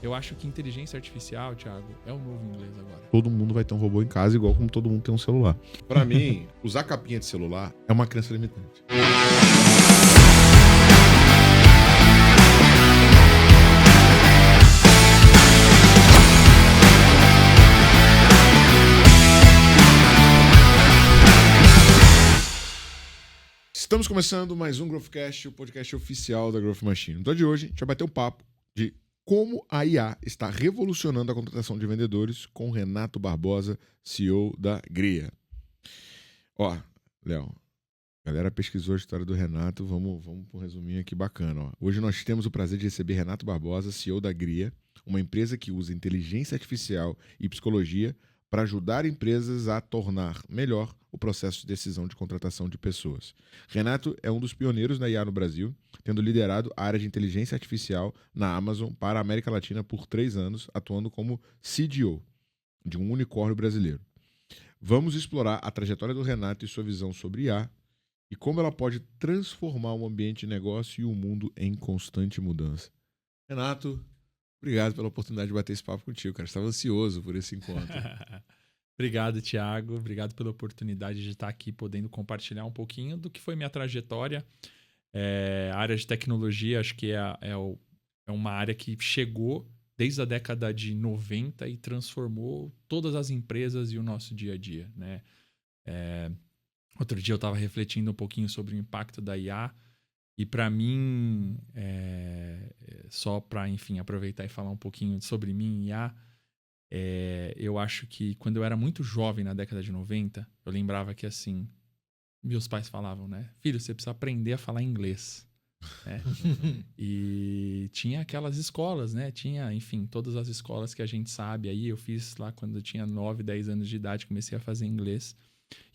Eu acho que inteligência artificial, Thiago, é o novo inglês agora. Todo mundo vai ter um robô em casa, igual como todo mundo tem um celular. Pra mim, usar capinha de celular é uma crença limitante. Estamos começando mais um Growthcast, o podcast oficial da Growth Machine. Então, de hoje, a gente vai bater um papo de como a IA está revolucionando a contratação de vendedores com Renato Barbosa, CEO da Gria. Ó, Léo, a galera pesquisou a história do Renato, vamos para um resuminho aqui bacana. Ó. Hoje nós temos o prazer de receber Renato Barbosa, CEO da Gria, uma empresa que usa inteligência artificial e psicologia para ajudar empresas a tornar melhor o processo de decisão de contratação de pessoas. Renato é um dos pioneiros da IA no Brasil, tendo liderado a área de inteligência artificial na Amazon para a América Latina por 3 anos, atuando como CDO de um unicórnio brasileiro. Vamos explorar a trajetória do Renato e sua visão sobre IA e como ela pode transformar o ambiente de negócio e o mundo em constante mudança. Renato, obrigado pela oportunidade de bater esse papo contigo, cara. Estava ansioso por esse encontro. Obrigado, Thiago. Obrigado pela oportunidade de estar aqui podendo compartilhar um pouquinho do que foi minha trajetória. A área de tecnologia, acho que é uma área que chegou desde a década de 90 e transformou todas as empresas e o nosso dia a dia, né? Outro dia eu estava refletindo um pouquinho sobre o impacto da IA e para mim, só para, enfim, aproveitar e falar um pouquinho sobre mim e IA, eu acho que quando eu era muito jovem, na década de 90, eu lembrava que, assim, meus pais falavam, né? Filho, você precisa aprender a falar inglês. Né? E tinha aquelas escolas, né? Tinha, enfim, todas as escolas que a gente sabe. Aí eu fiz lá quando eu tinha 9, 10 anos de idade, comecei a fazer inglês.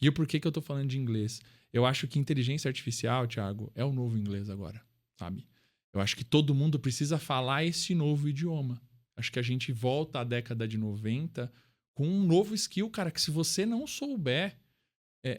E o porquê que eu tô falando de inglês? Eu acho que inteligência artificial, Thiago, é o novo inglês agora, sabe? Eu acho que todo mundo precisa falar esse novo idioma. Acho que a gente volta à década de 90 com um novo skill, cara, que se você não souber,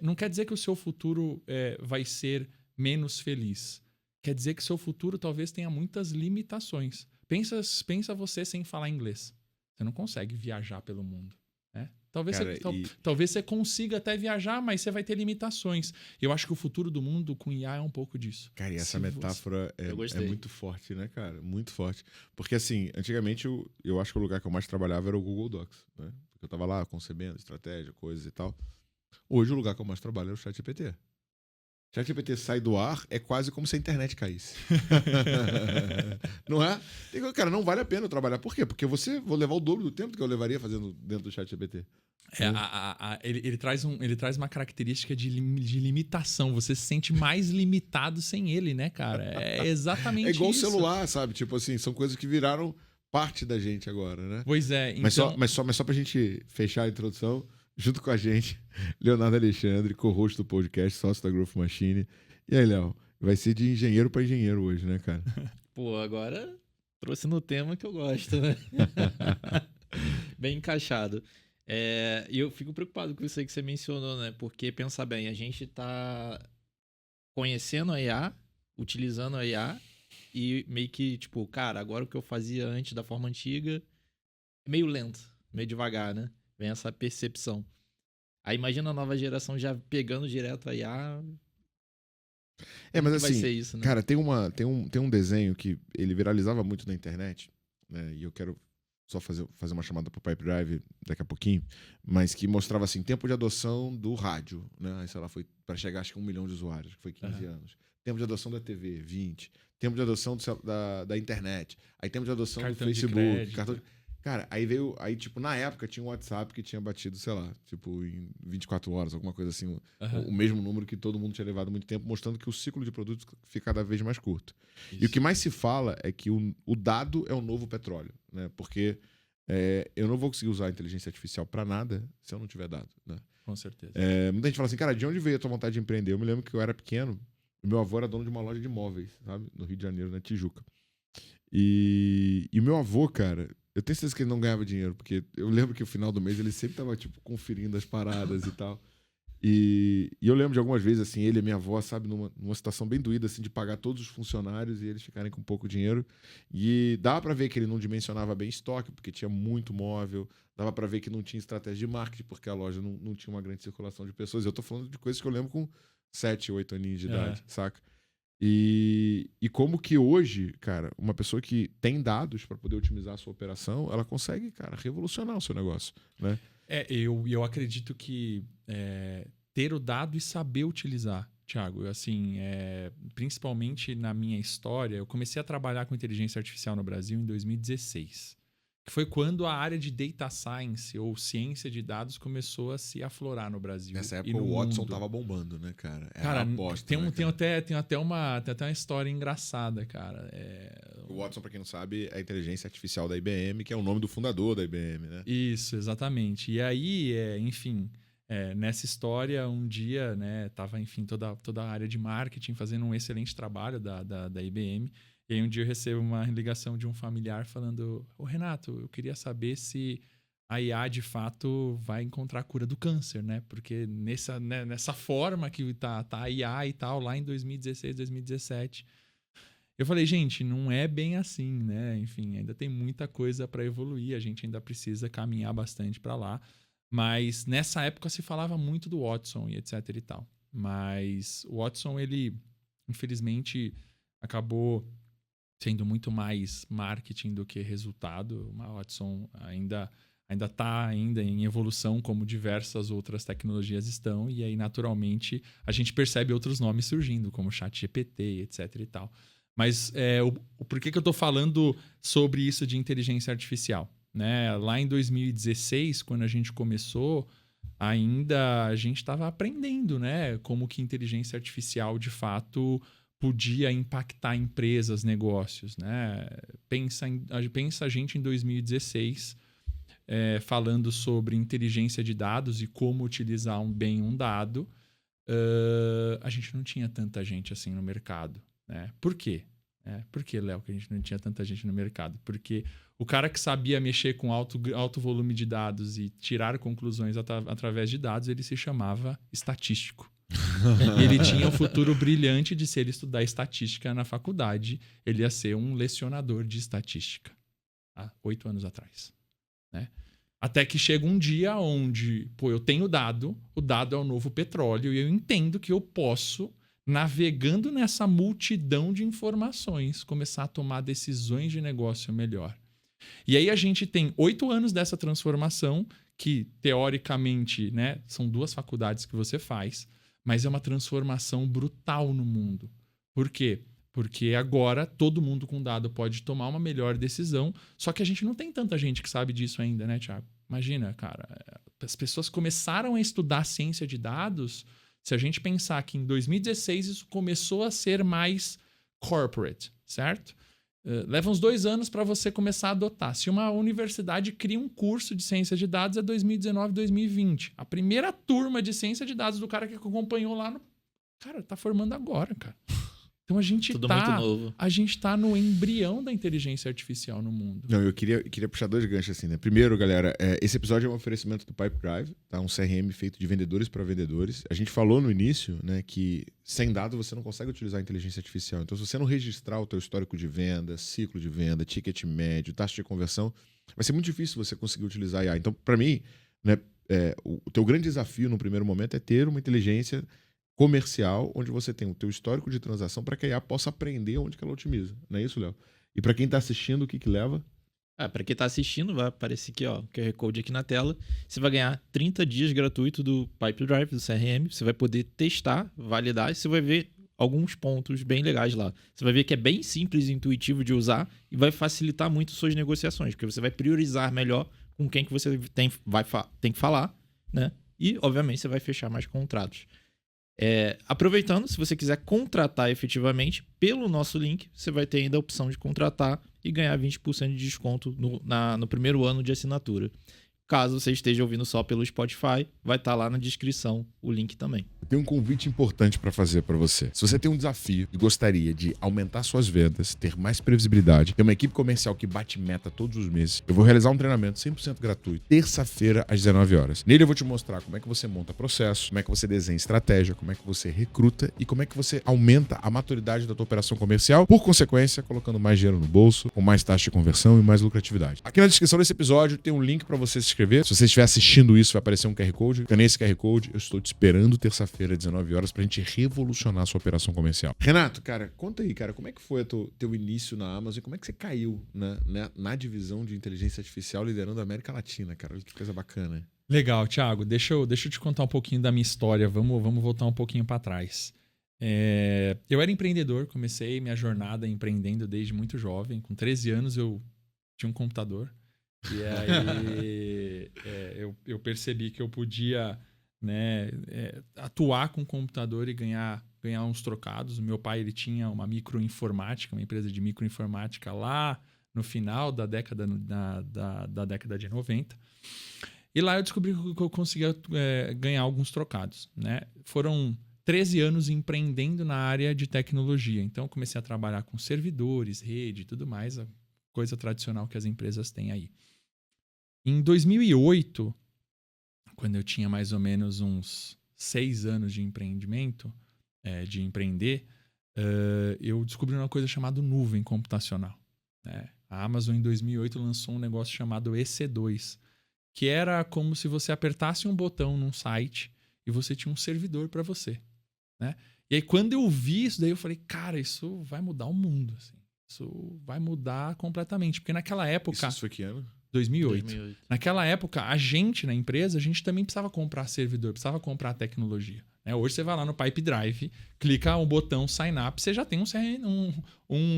não quer dizer que o seu futuro vai ser menos feliz. Quer dizer que o seu futuro talvez tenha muitas limitações. Pensa você sem falar inglês. Você não consegue viajar pelo mundo. Né? Talvez você consiga até viajar, mas você vai ter limitações. Eu acho que o futuro do mundo com IA é um pouco disso. Cara, e essa metáfora é muito forte, né, cara? Muito forte. Porque, assim, antigamente eu acho que o lugar que eu mais trabalhava era o Google Docs, né? Porque eu tava lá concebendo estratégia, coisas e tal. Hoje o lugar que eu mais trabalho é o ChatGPT. ChatGPT sai do ar, é quase como se a internet caísse. Não é? Cara, não vale a pena eu trabalhar. Por quê? Porque vou levar o dobro do tempo que eu levaria fazendo dentro do ChatGPT. Ele traz uma característica de limitação. Você se sente mais limitado sem ele, né, cara? É exatamente isso. É igual o celular, sabe? Tipo assim, são coisas que viraram parte da gente agora, né? Pois é. Então... Mas só pra gente fechar a introdução, junto com a gente, Leonardo Alexandre, co-host do podcast, sócio da Growth Machine. E aí, Léo, vai ser de engenheiro para engenheiro hoje, né, cara? Pô, agora trouxe no tema que eu gosto, né? Bem encaixado. E eu fico preocupado com isso aí que você mencionou, né? Porque, pensa bem, a gente tá conhecendo a IA, utilizando a IA e meio que, tipo, cara, agora o que eu fazia antes da forma antiga é meio lento, meio devagar, né? Vem essa percepção. Aí imagina a nova geração já pegando direto a IA. Mas assim, vai ser isso, né? Cara, tem um desenho que ele viralizava muito na internet, né? E eu quero só fazer uma chamada pro Pipe Drive daqui a pouquinho, mas que mostrava assim, tempo de adoção do rádio, né? Aí, sei lá, foi para chegar acho que a 1 milhão de usuários, que foi 15 anos. Tempo de adoção da TV, 20. Tempo de adoção da internet. Aí tempo de adoção do Facebook. Cara, aí, tipo, na época tinha um WhatsApp que tinha batido, sei lá, tipo, em 24 horas, alguma coisa assim, o mesmo número que todo mundo tinha levado muito tempo, mostrando que o ciclo de produtos fica cada vez mais curto. Isso. E o que mais se fala é que o dado é o novo petróleo, né? Porque eu não vou conseguir usar a inteligência artificial para nada se eu não tiver dado, né? Com certeza. Muita gente fala assim, cara, de onde veio a tua vontade de empreender? Eu me lembro que eu era pequeno, meu avô era dono de uma loja de imóveis, sabe? No Rio de Janeiro, na Tijuca. E o meu avô, cara, eu tenho certeza que ele não ganhava dinheiro, porque eu lembro que no final do mês ele sempre tava, tipo, conferindo as paradas e tal. E eu lembro de algumas vezes, assim, ele e minha avó, sabe, numa situação bem doída, assim, de pagar todos os funcionários e eles ficarem com pouco dinheiro. E dava pra ver que ele não dimensionava bem estoque, porque tinha muito móvel. Dava pra ver que não tinha estratégia de marketing, porque a loja não tinha uma grande circulação de pessoas. Eu tô falando de coisas que eu lembro com 7, 8 aninhos de idade, saca? E como que hoje, cara, uma pessoa que tem dados para poder otimizar a sua operação, ela consegue, cara, revolucionar o seu negócio, né? Eu acredito que ter o dado e saber utilizar, Thiago, assim, principalmente na minha história, eu comecei a trabalhar com inteligência artificial no Brasil em 2016. Que foi quando a área de data science ou ciência de dados começou a se aflorar no Brasil. Nessa e época no o Watson mundo. tava bombando, né, cara? Era Cara, uma aposta, tem até uma história engraçada, cara. O Watson, pra quem não sabe, é a inteligência artificial da IBM, que é o nome do fundador da IBM, né? Isso, exatamente. E aí, enfim, nessa história, um dia, né, tava, enfim, toda a área de marketing fazendo um excelente trabalho da IBM. E aí um dia eu recebo uma ligação de um familiar falando: Ô Renato, eu queria saber se a IA de fato vai encontrar a cura do câncer, né? Porque nessa forma que tá a IA e tal, lá em 2016, 2017. Eu falei, gente, não é bem assim, né? Enfim, ainda tem muita coisa para evoluir, a gente ainda precisa caminhar bastante para lá. Mas nessa época se falava muito do Watson e etc e tal. Mas o Watson, ele, infelizmente, acabou sendo muito mais marketing do que resultado. O Watson ainda está em evolução, como diversas outras tecnologias estão, e aí, naturalmente, a gente percebe outros nomes surgindo, como o ChatGPT, etc e tal. Mas por que eu estou falando sobre isso de inteligência artificial? Né? Lá em 2016, quando a gente começou, ainda a gente estava aprendendo, né? Como que inteligência artificial, de fato, podia impactar empresas, negócios, né? Pensa a gente em 2016 falando sobre inteligência de dados e como utilizar bem um dado. A gente não tinha tanta gente assim no mercado, né? Por quê? Por que, Léo, que a gente não tinha tanta gente no mercado? Porque o cara que sabia mexer com alto volume de dados e tirar conclusões através de dados, ele se chamava estatístico. E ele tinha um futuro brilhante de, se ele estudar estatística na faculdade, ele ia ser um lecionador de estatística. Há 8 anos atrás. Né? Até que chega um dia onde, eu tenho dado, o dado é o novo petróleo, e eu entendo que eu posso, navegando nessa multidão de informações, começar a tomar decisões de negócio melhor. E aí a gente tem 8 anos dessa transformação, que teoricamente, né, são 2 faculdades que você faz, mas é uma transformação brutal no mundo. Por quê? Porque agora todo mundo com dado pode tomar uma melhor decisão, só que a gente não tem tanta gente que sabe disso ainda, né, Thiago? Imagina, cara, as pessoas começaram a estudar ciência de dados. Se a gente pensar que em 2016 isso começou a ser mais corporate, certo? Leva uns 2 anos para você começar a adotar. Se uma universidade cria um curso de ciência de dados, é 2019, 2020. A primeira turma de ciência de dados do cara que acompanhou lá, cara, tá formando agora, cara. Então a gente Tudo muito novo. A gente tá no embrião da inteligência artificial no mundo. Não, eu queria puxar 2 ganchos assim, né? Primeiro, galera, esse episódio é um oferecimento do Pipedrive, tá? Um CRM feito de vendedores para vendedores. A gente falou no início, né, que sem dados você não consegue utilizar a inteligência artificial. Então, se você não registrar o teu histórico de venda, ciclo de venda, ticket médio, taxa de conversão, vai ser muito difícil você conseguir utilizar a IA. Então, para mim, né, o teu grande desafio no primeiro momento é ter uma inteligência comercial, onde você tem o teu histórico de transação para que a IA possa aprender onde que ela otimiza. Não é isso, Léo? E para quem está assistindo, o que leva? Para quem está assistindo, vai aparecer aqui, ó, o QR Code aqui na tela. Você vai ganhar 30 dias gratuito do Pipedrive, do CRM. Você vai poder testar, validar, e você vai ver alguns pontos bem legais lá. Você vai ver que é bem simples e intuitivo de usar e vai facilitar muito suas negociações, porque você vai priorizar melhor com quem que você tem que falar, né? E, obviamente, você vai fechar mais contratos. Aproveitando, se você quiser contratar efetivamente, pelo nosso link, você vai ter ainda a opção de contratar e ganhar 20% de desconto no primeiro ano de assinatura. Caso você esteja ouvindo só pelo Spotify, vai estar lá na descrição o link também. Eu tenho um convite importante para fazer para você. Se você tem um desafio e gostaria de aumentar suas vendas, ter mais previsibilidade, ter uma equipe comercial que bate meta todos os meses, eu vou realizar um treinamento 100% gratuito, terça-feira às 19 horas. Nele eu vou te mostrar como é que você monta processo, como é que você desenha estratégia, como é que você recruta e como é que você aumenta a maturidade da tua operação comercial, por consequência, colocando mais dinheiro no bolso, com mais taxa de conversão e mais lucratividade. Aqui na descrição desse episódio tem um link para você se inscrever. Se você estiver assistindo isso, vai aparecer um QR Code. Clica nesse QR Code. Eu estou te esperando terça-feira às 19 horas pra gente revolucionar a sua operação comercial. Renato, cara, conta aí, cara, como é que foi teu início na Amazon e como é que você caiu na divisão de inteligência artificial liderando a América Latina, cara? Olha que coisa bacana. Legal, Thiago. Deixa eu te contar um pouquinho da minha história. Vamos voltar um pouquinho para trás. Eu era empreendedor, comecei minha jornada empreendendo desde muito jovem. Com 13 anos eu tinha um computador. E aí eu percebi que eu podia, né, atuar com o computador e ganhar uns trocados. O meu pai, ele tinha uma microinformática, uma empresa de microinformática lá no final da década, da década de 90. E lá eu descobri que eu conseguia ganhar alguns trocados, né? Foram 13 anos empreendendo na área de tecnologia. Então eu comecei a trabalhar com servidores, rede e tudo mais, a coisa tradicional que as empresas têm aí. Em 2008, quando eu tinha mais ou menos uns 6 anos de empreendimento, de empreender, eu descobri uma coisa chamada nuvem computacional, né? A Amazon, em 2008, lançou um negócio chamado EC2, que era como se você apertasse um botão num site e você tinha um servidor para você, né? E aí, quando eu vi isso daí, eu falei, cara, isso vai mudar o mundo, assim. Isso vai mudar completamente. Porque naquela época... Isso foi que ano? 2008. Naquela época, a gente, na empresa, a gente também precisava comprar servidor, precisava comprar tecnologia, né? Hoje você vai lá no Pipedrive, clica um botão sign up, você já tem um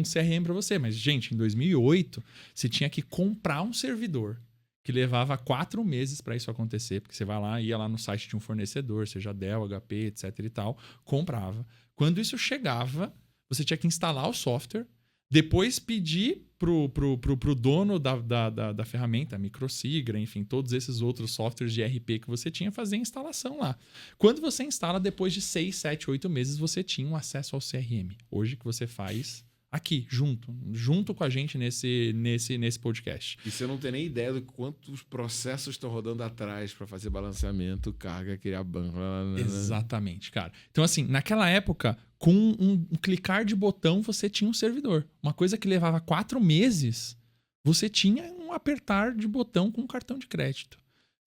CRM para você. Mas, gente, em 2008, você tinha que comprar um servidor, que levava 4 meses para isso acontecer, porque você vai lá, ia lá no site de um fornecedor, seja Dell, HP, etc e tal, comprava. Quando isso chegava, você tinha que instalar o software, depois pedir pro dono da ferramenta, microsigra, enfim, todos esses outros softwares de ERP que você tinha, fazer a instalação lá. Quando você instala, depois de 6, 7, 8 meses, você tinha um acesso ao CRM. Hoje que você faz aqui, junto com a gente nesse podcast. E você não tem nem ideia de quantos processos estão rodando atrás para fazer balanceamento, carga, criar banco. Exatamente, cara. Então, assim, naquela época, com um clicar de botão, você tinha um servidor. Uma coisa que levava 4 meses, você tinha um apertar de botão com um cartão de crédito.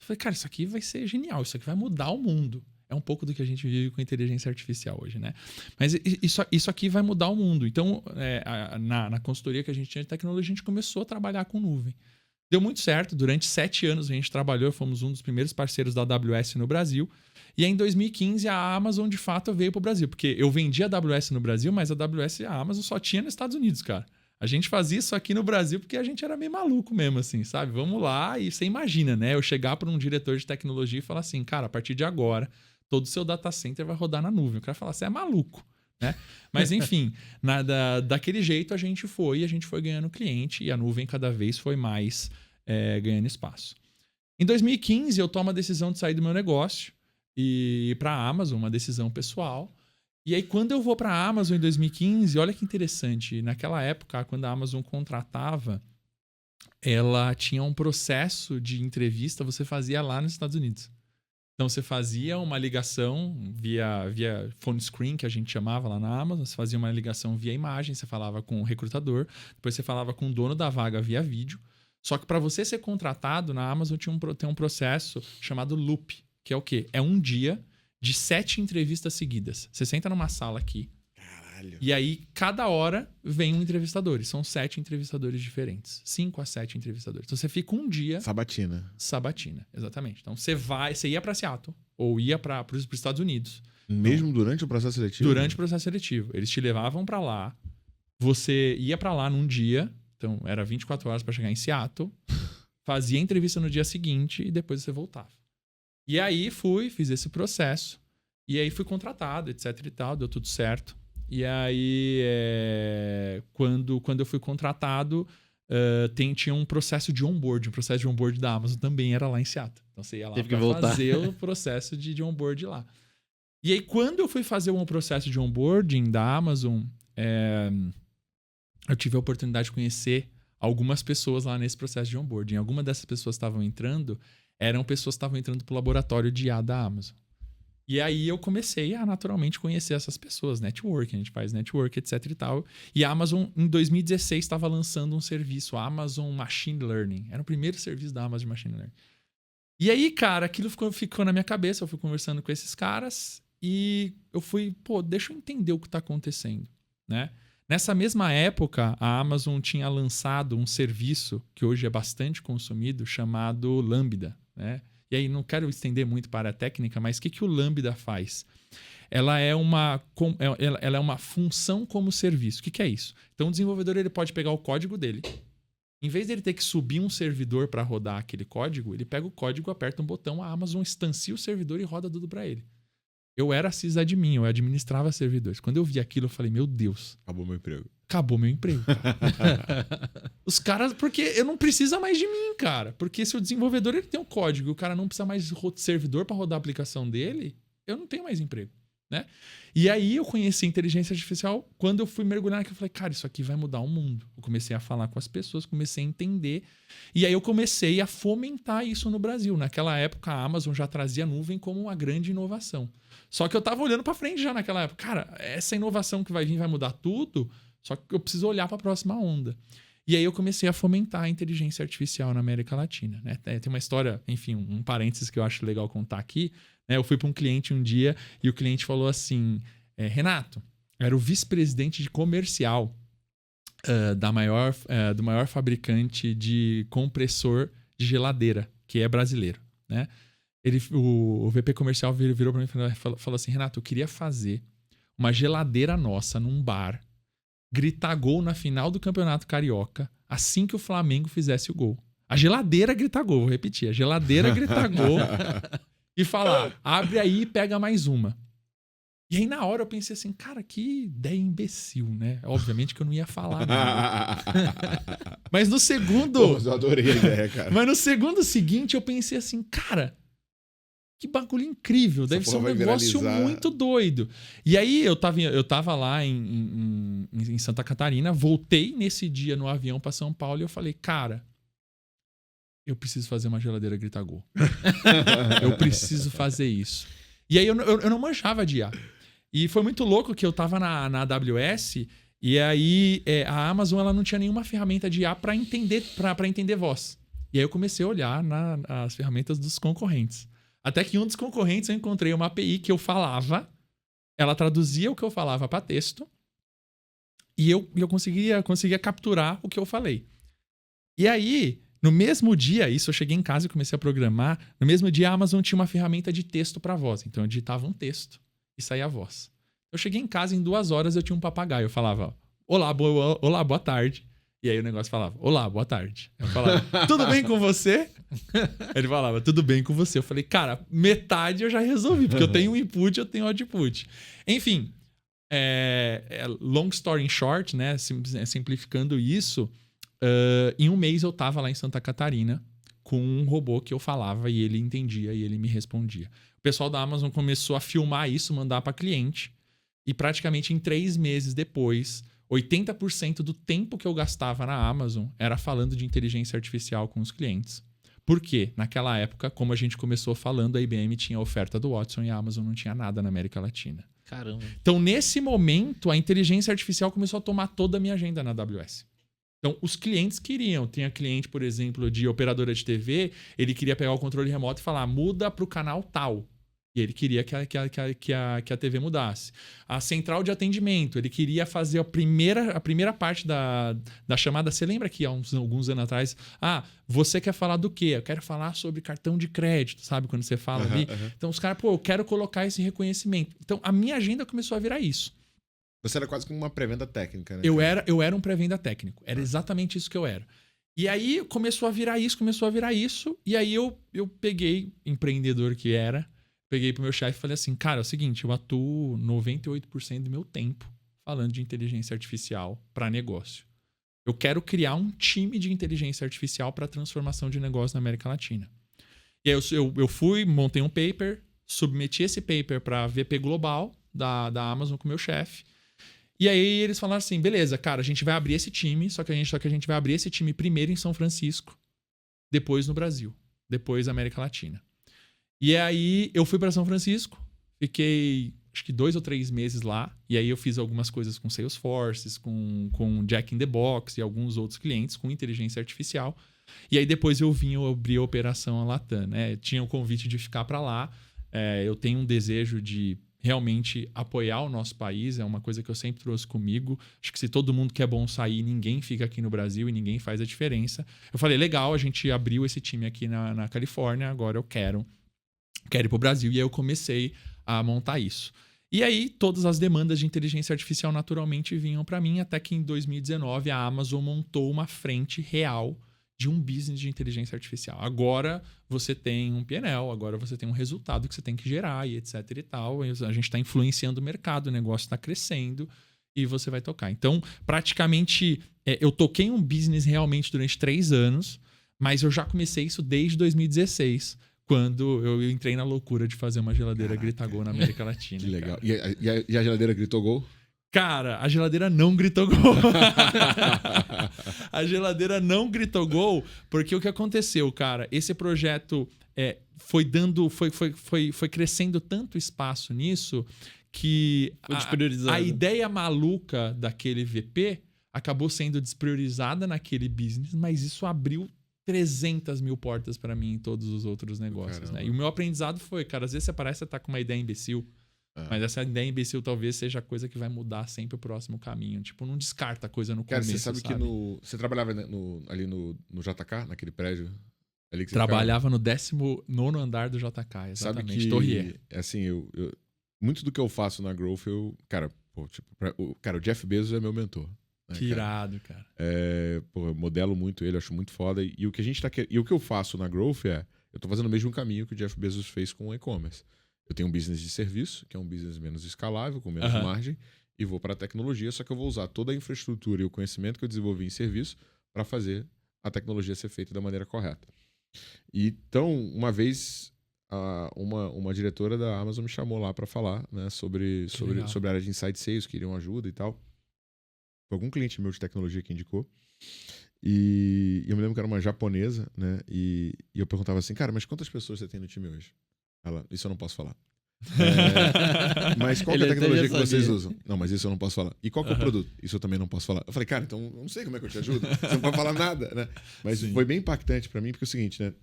Eu falei, cara, isso aqui vai ser genial, isso aqui vai mudar o mundo. É um pouco do que a gente vive com a inteligência artificial hoje, né? Mas isso aqui vai mudar o mundo. Então, na consultoria que a gente tinha de tecnologia, a gente começou a trabalhar com nuvem. Deu muito certo. Durante 7 anos a gente trabalhou, fomos um dos primeiros parceiros da AWS no Brasil. E aí, em 2015, a Amazon, de fato, veio para o Brasil. Porque eu vendia a AWS no Brasil, mas a AWS e a Amazon só tinha nos Estados Unidos, cara. A gente fazia isso aqui no Brasil porque a gente era meio maluco mesmo, assim, sabe? Vamos lá e você imagina, né? Eu chegar para um diretor de tecnologia e falar assim, cara, a partir de agora, todo o seu data center vai rodar na nuvem. O cara fala, você é maluco, né? Mas, enfim, daquele jeito a gente foi ganhando cliente e a nuvem cada vez foi mais ganhando espaço. Em 2015, eu tomo a decisão de sair do meu negócio e ir para a Amazon, uma decisão pessoal. E aí, quando eu vou para a Amazon em 2015, olha que interessante. Naquela época, quando a Amazon contratava, ela tinha um processo de entrevista, você fazia lá nos Estados Unidos. Então, você fazia uma ligação via phone screen, que a gente chamava lá na Amazon. Você fazia uma ligação via imagem, você falava com o recrutador. Depois, você falava com o dono da vaga via vídeo. Só que para você ser contratado, na Amazon tem um processo chamado Loop, que é o quê? É um dia de 7 entrevistas seguidas. Você senta numa sala aqui. Caralho. E aí, cada hora vem um entrevistador. E são 7 entrevistadores diferentes. 5 a 7 entrevistadores. Então, você fica um dia... Sabatina, exatamente. Então, você ia para Seattle ou ia para os Estados Unidos. Mesmo então, durante o processo seletivo? Durante o processo seletivo. Eles te levavam para lá. Você ia para lá num dia. Então, era 24 horas para chegar em Seattle. Fazia a entrevista no dia seguinte e depois você voltava. E aí, fiz esse processo. E aí, fui contratado, etc e tal. Deu tudo certo. E aí, quando eu fui contratado, tinha um processo de onboard. O processo de onboard da Amazon também era lá em Seattle. Então você ia lá para fazer o processo de onboard lá. E aí, quando eu fui fazer um processo de onboarding da Amazon, eu tive a oportunidade de conhecer algumas pessoas lá nesse processo de onboarding. Algumas dessas pessoas eram pessoas que estavam entrando para o laboratório de IA da Amazon. E aí eu comecei a naturalmente conhecer essas pessoas, networking, a gente faz network, etc e tal. E a Amazon, em 2016, estava lançando um serviço, a Amazon Machine Learning. Era o primeiro serviço da Amazon Machine Learning. E aí, cara, aquilo ficou na minha cabeça, eu fui conversando com esses caras e eu fui, deixa eu entender o que está acontecendo, né? Nessa mesma época, a Amazon tinha lançado um serviço que hoje é bastante consumido, chamado Lambda, né? E aí, não quero estender muito para a técnica, mas o que o Lambda faz? Ela é uma função como serviço. O que é isso? Então, o desenvolvedor ele pode pegar o código dele. Em vez dele ter que subir um servidor para rodar aquele código, ele pega o código, aperta um botão, a Amazon instancia o servidor e roda tudo para ele. Eu era sysadmin, eu administrava servidores. Quando eu vi aquilo, eu falei, meu Deus. Acabou meu emprego. Acabou meu emprego, cara. Os caras, porque eu não precisa mais de mim, cara. Porque se o desenvolvedor ele tem um código e o cara não precisa mais de servidor para rodar a aplicação dele, eu não tenho mais emprego, né? E aí eu conheci a inteligência artificial quando eu fui mergulhar aqui. Eu falei, cara, isso aqui vai mudar o mundo. Eu comecei a falar com as pessoas, comecei a entender. E aí eu comecei a fomentar isso no Brasil. Naquela época, a Amazon já trazia a nuvem como uma grande inovação. Só que eu tava olhando para frente já naquela época. Cara, essa inovação que vai vir vai mudar tudo, só que eu preciso olhar para a próxima onda. E aí eu comecei a fomentar a inteligência artificial na América Latina, né? Tem uma história, enfim, um parênteses que eu acho legal contar aqui. Né? Eu fui para um cliente um dia e o cliente falou assim, Renato, era o vice-presidente de comercial do maior fabricante de compressor de geladeira, que é brasileiro, né? O VP comercial virou para mim e falou assim, Renato, eu queria fazer uma geladeira nossa num bar, gritar gol na final do Campeonato Carioca assim que o Flamengo fizesse o gol. A geladeira gritar gol, vou repetir, a geladeira gritar gol e falar, abre aí e pega mais uma. E aí na hora eu pensei assim, cara, que ideia imbecil, né? Obviamente que eu não ia falar nada. Mas no segundo... Pô, eu adorei a ideia, cara. Mas no segundo seguinte eu pensei assim, cara... Que bagulho incrível, deve ser um negócio muito doido. E aí eu tava lá em Santa Catarina, voltei nesse dia no avião para São Paulo e eu falei, cara, eu preciso fazer uma geladeira gritar gol. Eu preciso fazer isso. E aí eu não manjava de IA. E foi muito louco que eu tava na AWS e aí a Amazon ela não tinha nenhuma ferramenta de IA para entender voz. E aí eu comecei a olhar as ferramentas dos concorrentes. Até que em um dos concorrentes eu encontrei uma API que eu falava, ela traduzia o que eu falava para texto e eu conseguia capturar o que eu falei. E aí, no mesmo dia, isso eu cheguei em casa e comecei a programar, no mesmo dia a Amazon tinha uma ferramenta de texto para voz. Então eu digitava um texto e saía a voz. Eu cheguei em casa, em 2 horas eu tinha um papagaio. Eu falava, olá, boa tarde. E aí o negócio falava, olá, boa tarde. Eu falava, tudo bem com você? Ele falava, tudo bem com você. Eu falei, cara, metade eu já resolvi, porque eu tenho um input, eu tenho output. Enfim, long story short, né, simplificando isso, em um mês eu tava lá em Santa Catarina com um robô que eu falava e ele entendia e ele me respondia. O pessoal da Amazon começou a filmar isso, mandar para cliente e praticamente em 3 meses depois... 80% do tempo que eu gastava na Amazon era falando de inteligência artificial com os clientes. Por quê? Naquela época, como a gente começou falando, a IBM tinha a oferta do Watson e a Amazon não tinha nada na América Latina. Caramba. Então, nesse momento, a inteligência artificial começou a tomar toda a minha agenda na AWS. Então, os clientes queriam. Tinha cliente, por exemplo, de operadora de TV, ele queria pegar o controle remoto e falar, muda para o canal tal. E ele queria que a TV mudasse. A central de atendimento, ele queria fazer a primeira parte da chamada. Você lembra que há alguns anos atrás, você quer falar do quê? Eu quero falar sobre cartão de crédito, sabe? Quando você fala ali. Então os caras, eu quero colocar esse reconhecimento. Então a minha agenda começou a virar isso. Você era quase como uma pré-venda técnica, né? Eu era um pré-venda técnico. Era exatamente isso que eu era. E aí começou a virar isso. E aí eu peguei, empreendedor que era, peguei pro meu chefe e falei assim, cara, é o seguinte, eu atuo 98% do meu tempo falando de inteligência artificial para negócio. Eu quero criar um time de inteligência artificial para transformação de negócio na América Latina. E aí eu fui, montei um paper, submeti esse paper para a VP Global da Amazon com o meu chefe. E aí eles falaram assim, beleza, cara, a gente vai abrir esse time, só que a gente vai abrir esse time primeiro em São Francisco, depois no Brasil, depois na América Latina. E aí eu fui para São Francisco, fiquei acho que 2 ou 3 meses lá, e aí eu fiz algumas coisas com Salesforce, com Jack in the Box e alguns outros clientes com inteligência artificial. E aí depois eu abri a operação a Latam, né? Tinha o convite de ficar para lá. Eu tenho um desejo de realmente apoiar o nosso país, é uma coisa que eu sempre trouxe comigo. Acho que se todo mundo quer bom sair, ninguém fica aqui no Brasil e ninguém faz a diferença. Eu falei, legal, a gente abriu esse time aqui na Califórnia, agora eu quero ir pro Brasil. E aí eu comecei a montar isso. E aí todas as demandas de inteligência artificial naturalmente vinham para mim, até que em 2019 a Amazon montou uma frente real de um business de inteligência artificial. Agora você tem um PNL, agora você tem um resultado que você tem que gerar e etc e tal. A gente está influenciando o mercado, o negócio está crescendo e você vai tocar. Então, praticamente, eu toquei um business realmente durante 3 anos, mas eu já comecei isso desde 2016, quando eu entrei na loucura de fazer uma geladeira gritar gol na América Latina. Que legal. E a geladeira gritou gol? Cara, a geladeira não gritou gol. A geladeira não gritou gol porque o que aconteceu, cara? Esse projeto foi crescendo tanto espaço nisso que a ideia maluca daquele VP acabou sendo despriorizada naquele business, mas isso abriu 300 mil portas para mim em todos os outros negócios, né? E o meu aprendizado foi, cara, às vezes você parece que você tá com uma ideia imbecil, mas essa ideia imbecil talvez seja a coisa que vai mudar sempre o próximo caminho. Tipo, não descarta a coisa no começo, você sabe que você trabalhava ali no JK, naquele prédio? Ali que você trabalhava no 19º andar do JK, exatamente. Sabe que, Torrier. Assim, muito do que eu faço na Growth, o Jeff Bezos é meu mentor. Né, que irado, cara. Eu modelo muito ele, acho muito foda. E o que o que eu faço na Growth eu tô fazendo o mesmo caminho que o Jeff Bezos fez com o e-commerce. Eu tenho um business de serviço, que é um business menos escalável, com menos margem, e vou para a tecnologia, só que eu vou usar toda a infraestrutura e o conhecimento que eu desenvolvi em serviço para fazer a tecnologia ser feita da maneira correta. Então, uma vez, uma diretora da Amazon me chamou lá para falar, né, sobre a área de Inside Sales, que queriam ajuda e tal. Foi algum cliente meu de tecnologia que indicou. E eu me lembro que era uma japonesa, né? E eu perguntava assim, cara, mas quantas pessoas você tem no time hoje? Ela, isso eu não posso falar. Mas qual que é a tecnologia que vocês usam? Não, mas isso eu não posso falar. E qual que é o produto? Isso eu também não posso falar. Eu falei, cara, então eu não sei como é que eu te ajudo. Você não pode falar nada, né? Mas foi bem impactante pra mim, porque é o seguinte, né?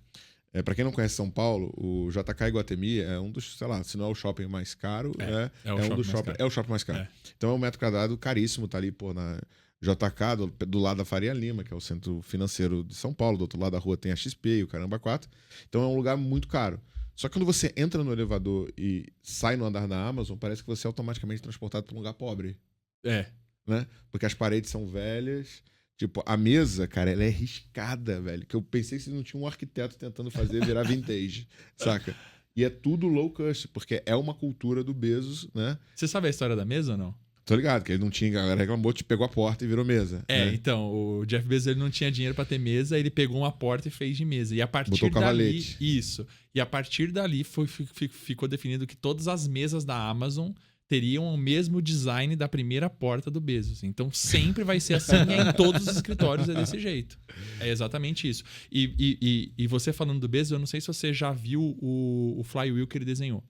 Pra quem não conhece São Paulo, o JK Iguatemi é um dos, sei lá, se não é o shopping mais caro, é o shopping mais caro. Então é um metro quadrado caríssimo, tá ali, na JK, do lado da Faria Lima, que é o centro financeiro de São Paulo, do outro lado da rua tem a XP e o Caramba 4. Então é um lugar muito caro. Só que quando você entra no elevador e sai no andar da Amazon, parece que você é automaticamente transportado para um lugar pobre. Né? Porque as paredes são velhas. Tipo, a mesa, cara, ela é riscada, velho. Que eu pensei que não tinha um arquiteto tentando fazer virar vintage, saca? E é tudo low cost, porque é uma cultura do Bezos, né? Você sabe a história da mesa ou não? Tô ligado, que ele não tinha, a galera reclamou, pegou a porta e virou mesa. Né? Então, o Jeff Bezos ele não tinha dinheiro para ter mesa, ele pegou uma porta e fez de mesa. E a partir botou dali, cavalete. Isso. E a partir dali ficou definido que todas as mesas da Amazon teriam o mesmo design da primeira porta do Bezos. Então sempre vai ser assim, e em todos os escritórios é desse jeito. É exatamente isso. E você falando do Bezos, eu não sei se você já viu o flywheel que ele desenhou.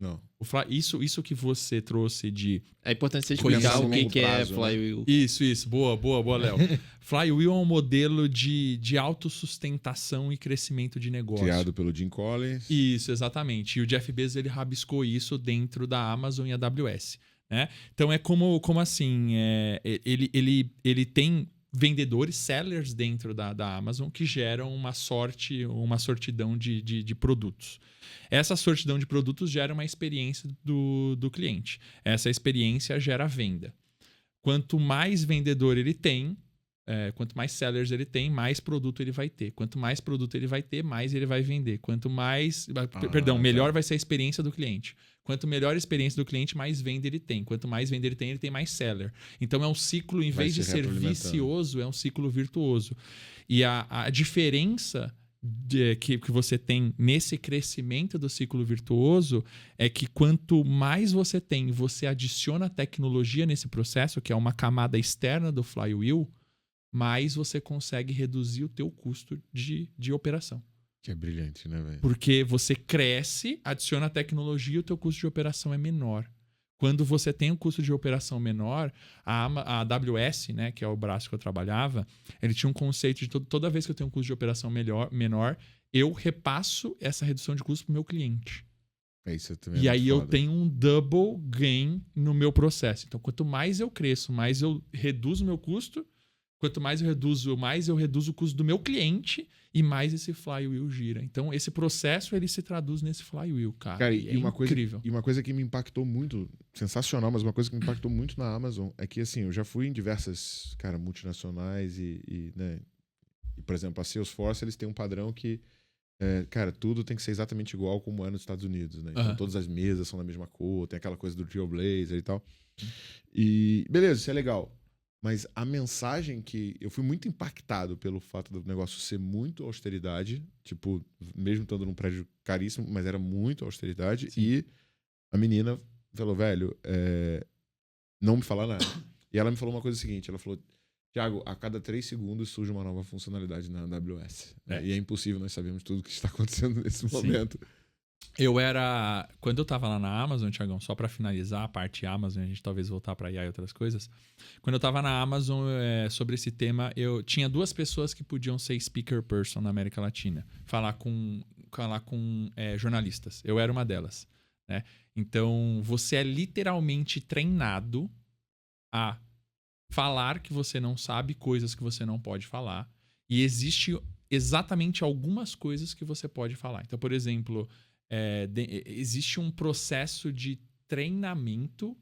Não. Isso que você trouxe de... É importante você explicar o que é flywheel. Isso. Boa, Léo. Flywheel é um modelo de autossustentação e crescimento de negócio. Criado pelo Jim Collins. Isso, exatamente. E o Jeff Bezos, ele rabiscou isso dentro da Amazon e AWS. Né? Então, é como assim, ele tem vendedores, sellers dentro da Amazon que geram uma sortidão de produtos. Essa sortidão de produtos gera uma experiência do cliente. Essa experiência gera venda. Quanto mais vendedor ele tem, quanto mais sellers ele tem, mais produto ele vai ter. Quanto mais produto ele vai ter, mais ele vai vender. Quanto mais... melhor vai ser a experiência do cliente. Quanto melhor a experiência do cliente, mais venda ele tem. Quanto mais venda ele tem mais seller. Então é um ciclo, em vez de ser vicioso, é um ciclo virtuoso. E a diferença que você tem nesse crescimento do ciclo virtuoso é que quanto mais você tem, você adiciona tecnologia nesse processo, que é uma camada externa do flywheel, mais você consegue reduzir o teu custo de operação. Que é brilhante, né, velho? Porque você cresce, adiciona tecnologia e o teu custo de operação é menor. Quando você tem um custo de operação menor, a AWS, né, que é o braço que eu trabalhava, ele tinha um conceito de toda vez que eu tenho um custo de operação menor, eu repasso essa redução de custo para o meu cliente. Isso também e aí foda. eu tenho um double gain no meu processo. Então, quanto mais eu cresço, mais eu reduzo o meu custo. Quanto mais eu reduzo o custo do meu cliente e mais esse flywheel gira. Então, esse processo, ele se traduz nesse flywheel, cara. Cara, e uma incrível. E uma coisa que me impactou muito, sensacional, mas uma coisa que me impactou muito na Amazon é que, assim, eu já fui em diversas, cara, multinacionais né, e, por exemplo, a Salesforce, eles têm um padrão que, cara, tudo tem que ser exatamente igual como é nos Estados Unidos, né? Então, todas as mesas são da mesma cor, tem aquela coisa do Trailblazer e tal. E, beleza, isso é legal. Mas a mensagem que... Eu fui muito impactado pelo fato do negócio ser muito austeridade. Tipo, mesmo estando num prédio caríssimo, mas era muito austeridade. Sim. E a menina falou, velho, não me fala nada. E ela me falou uma coisa seguinte. Ela falou, Thiago, a cada 3 segundos surge uma nova funcionalidade na AWS. E é impossível nós sabermos tudo o que está acontecendo nesse momento. Quando eu tava lá na Amazon, Thiagão, só para finalizar a parte Amazon, a gente talvez voltar para IA e outras coisas. Quando eu tava na Amazon, sobre esse tema, eu tinha 2 pessoas que podiam ser speaker person na América Latina, falar com jornalistas. Eu era uma delas, né? Então, você é literalmente treinado a falar que você não sabe, coisas que você não pode falar. E existe exatamente algumas coisas que você pode falar. Então, por exemplo... existe um processo de treinamento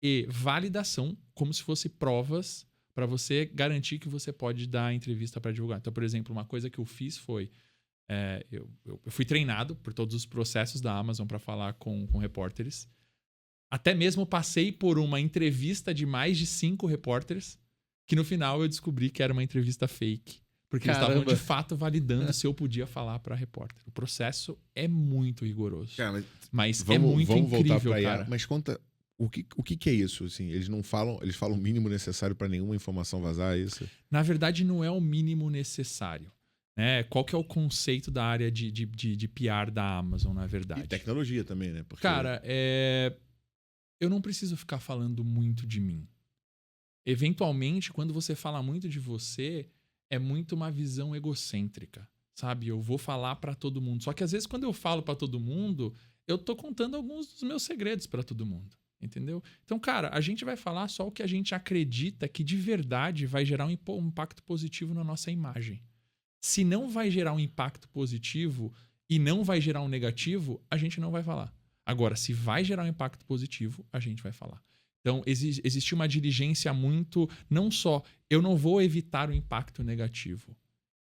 e validação, como se fosse provas, para você garantir que você pode dar a entrevista para divulgar. Então, por exemplo, uma coisa que eu fiz foi... eu fui treinado por todos os processos da Amazon para falar com repórteres. Até mesmo passei por uma entrevista de mais de 5 repórteres, que no final eu descobri que era uma entrevista fake. Porque eles estavam, de fato, validando se eu podia falar para repórter. O processo é muito rigoroso. Cara, mas é muito incrível, cara. Mas conta, o que é isso? Assim, eles falam o mínimo necessário para nenhuma informação vazar, é isso? Na verdade, não é o mínimo necessário. Né? Qual que é o conceito da área de PR da Amazon, na verdade? E tecnologia também, né? Porque... Cara, eu não preciso ficar falando muito de mim. Eventualmente, quando você fala muito de você... é muito uma visão egocêntrica, sabe? Eu vou falar pra todo mundo. Só que às vezes quando eu falo pra todo mundo, eu tô contando alguns dos meus segredos pra todo mundo, entendeu? Então, cara, a gente vai falar só o que a gente acredita que de verdade vai gerar um impacto positivo na nossa imagem. Se não vai gerar um impacto positivo e não vai gerar um negativo, a gente não vai falar. Agora, se vai gerar um impacto positivo, a gente vai falar. Então, existe uma diligência muito... Não só, eu não vou evitar o impacto negativo.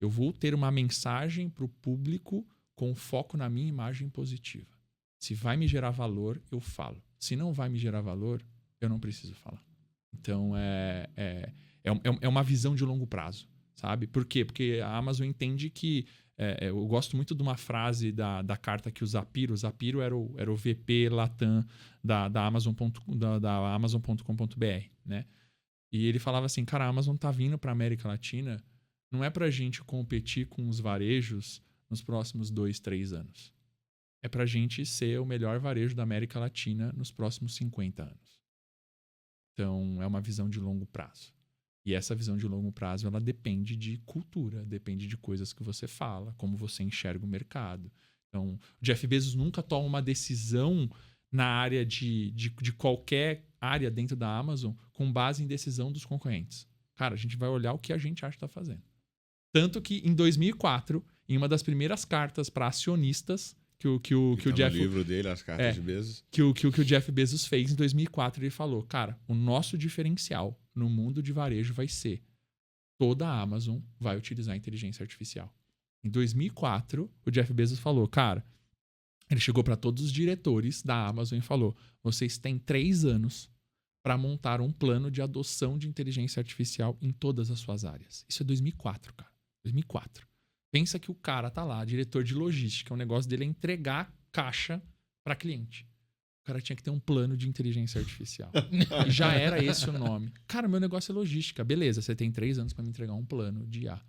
Eu vou ter uma mensagem para o público com foco na minha imagem positiva. Se vai me gerar valor, eu falo. Se não vai me gerar valor, eu não preciso falar. Então, é uma visão de longo prazo, sabe? Por quê? Porque a Amazon entende que... eu gosto muito de uma frase da carta que o Zapiro era o VP Latam da Amazon.com.br, né? E ele falava assim, cara, a Amazon tá vindo para América Latina, não é pra gente competir com os varejos nos próximos 2, 3 anos. É pra gente ser o melhor varejo da América Latina nos próximos 50 anos. Então, é uma visão de longo prazo. E essa visão de longo prazo, ela depende de cultura, depende de coisas que você fala, como você enxerga o mercado. Então, o Jeff Bezos nunca toma uma decisão na área de qualquer área dentro da Amazon com base em decisão dos concorrentes. Cara, a gente vai olhar o que a gente acha que está fazendo. Tanto que, em 2004, em uma das primeiras cartas para acionistas que o Jeff... no livro dele, As Cartas de Bezos. Que o Jeff Bezos fez em 2004, ele falou, cara, o nosso diferencial no mundo de varejo vai ser toda a Amazon vai utilizar inteligência artificial. Em 2004, o Jeff Bezos falou, cara, Ele chegou para todos os diretores da Amazon e falou: vocês têm 3 anos para montar um plano de adoção de inteligência artificial em todas as suas áreas. Isso é 2004, cara. 2004. Pensa que o cara tá lá, diretor de logística, o negócio dele é entregar caixa para cliente. O cara tinha que ter um plano de inteligência artificial. E já era esse o nome. Cara, meu negócio é logística. Beleza, você tem 3 anos para me entregar um plano de IA.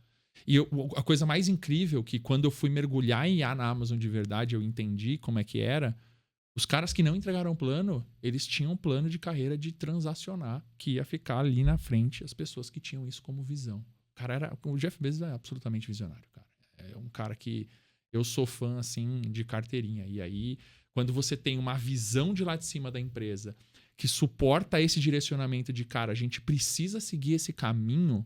E a coisa mais incrível que quando eu fui mergulhar em IA na Amazon de verdade, eu entendi como é que era. Os caras que não entregaram o plano, eles tinham um plano de carreira de transacionar, que ia ficar ali na frente as pessoas que tinham isso como visão. O Jeff Bezos é absolutamente visionário, cara. É um cara que eu sou fã, assim, de carteirinha. E aí, quando você tem uma visão de lá de cima da empresa que suporta esse direcionamento de, cara, a gente precisa seguir esse caminho,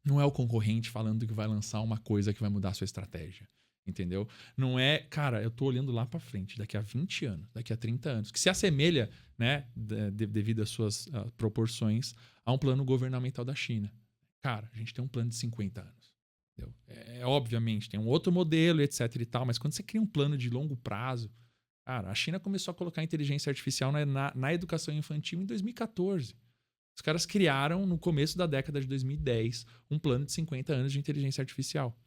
não é o concorrente falando que vai lançar uma coisa que vai mudar a sua estratégia. Entendeu? Não é, cara, eu tô olhando lá pra frente, daqui a 20 anos, daqui a 30 anos, que se assemelha, né, devido às suas proporções, a um plano governamental da China. Cara, a gente tem um plano de 50 anos. Entendeu? Obviamente, tem um outro modelo, etc e tal, mas quando você cria um plano de longo prazo, cara, a China começou a colocar inteligência artificial na educação infantil em 2014. Os caras criaram, no começo da década de 2010, um plano de 50 anos de inteligência artificial.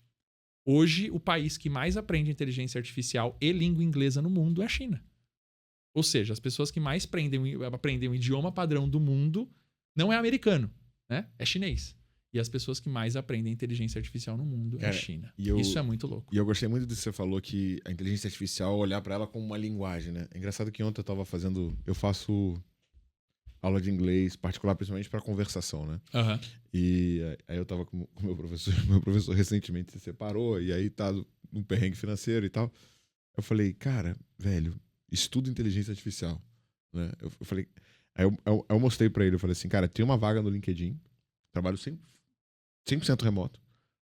Hoje, o país que mais aprende inteligência artificial e língua inglesa no mundo é a China. Ou seja, as pessoas que mais aprendem o idioma padrão do mundo não é americano, né? É chinês. E as pessoas que mais aprendem inteligência artificial no mundo é a China. Isso é muito louco. E eu gostei muito do que você falou, que a inteligência artificial, olhar para ela como uma linguagem, né? É engraçado que ontem eu faço aula de inglês particular, principalmente para conversação, né? Uhum. E aí eu tava com o meu professor recentemente se separou, e aí tá num perrengue financeiro e tal. Eu falei, cara, velho, estuda inteligência artificial, né? Eu falei, aí eu mostrei para ele, eu falei assim, cara, tem uma vaga no LinkedIn, trabalho 100% remoto,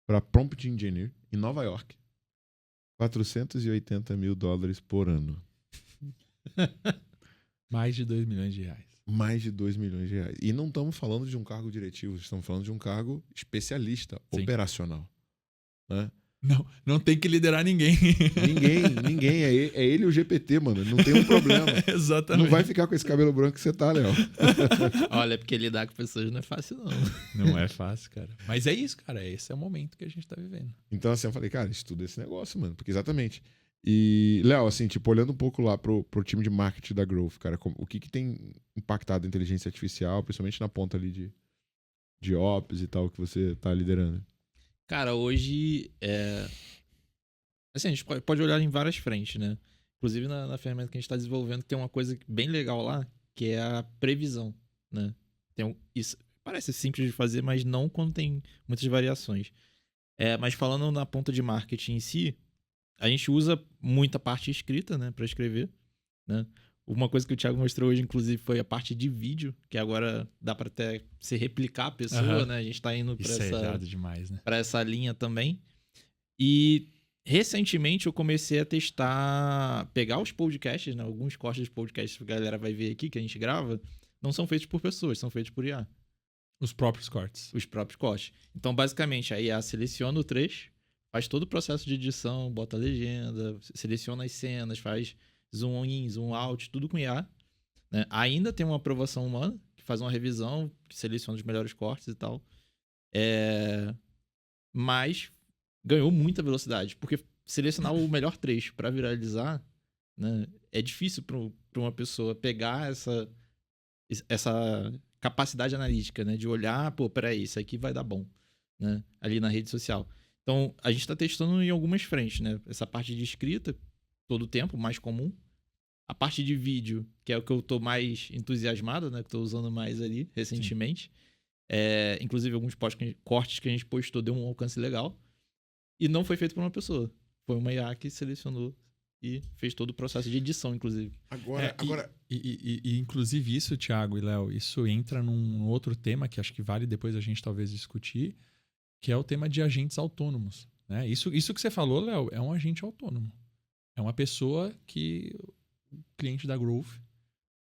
para Prompt Engineer, em Nova York. $480 mil por ano. Mais de 2 milhões de reais. Mais de 2 milhões de reais. E não estamos falando de um cargo diretivo, estamos falando de um cargo especialista, Sim. operacional. Né? Não tem que liderar ninguém. Ninguém. É ele e o GPT, mano. Não tem um problema. Exatamente. Não vai ficar com esse cabelo branco que você tá, Léo. Olha, porque lidar com pessoas não é fácil, não. Não é fácil, cara. Mas é isso, cara. Esse é o momento que a gente tá vivendo. Então, assim, eu falei, cara, estuda esse negócio, mano. Porque exatamente. E, Léo, assim, tipo, olhando um pouco lá pro time de marketing da Growth, cara, o que tem impactado a inteligência artificial, principalmente na ponta ali de Ops e tal, que você tá liderando? Cara, hoje, assim, a gente pode olhar em várias frentes, né? Inclusive na ferramenta que a gente está desenvolvendo, tem uma coisa bem legal lá, que é a previsão, né? Isso parece simples de fazer, mas não quando tem muitas variações. Mas falando na ponta de marketing em si, a gente usa muita parte escrita, né, para escrever, né? Uma coisa que o Thiago mostrou hoje, inclusive, foi a parte de vídeo, que agora dá para até se replicar a pessoa, né? A gente tá indo para essa linha também. E recentemente eu comecei a testar, pegar os podcasts, né? Alguns cortes de podcasts que a galera vai ver aqui, que a gente grava, não são feitos por pessoas, são feitos por IA. Os próprios cortes. Os próprios cortes. Então, basicamente, a IA seleciona o trecho, faz todo o processo de edição, bota a legenda, seleciona as cenas, faz zoom in, zoom out, tudo com IA. Né? Ainda tem uma aprovação humana, que faz uma revisão, que seleciona os melhores cortes e tal. Mas ganhou muita velocidade, porque selecionar o melhor trecho para viralizar, né, é difícil para uma pessoa pegar essa capacidade analítica, né, de olhar, pô, peraí, isso aqui vai dar bom, né, ali na rede social. Então, a gente está testando em algumas frentes, né? Essa parte de escrita, todo o tempo, mais comum. A parte de vídeo, que é o que eu estou mais entusiasmado, né? Que estou usando mais ali, recentemente. Inclusive, alguns cortes que a gente postou deu um alcance legal. E não foi feito por uma pessoa. Foi uma IA que selecionou e fez todo o processo de edição, inclusive. Agora... E inclusive isso, Thiago e Léo, isso entra num outro tema que acho que vale depois a gente talvez discutir, que é o tema de agentes autônomos. Né? Isso que você falou, Léo, é um agente autônomo. É uma pessoa que o cliente da Growth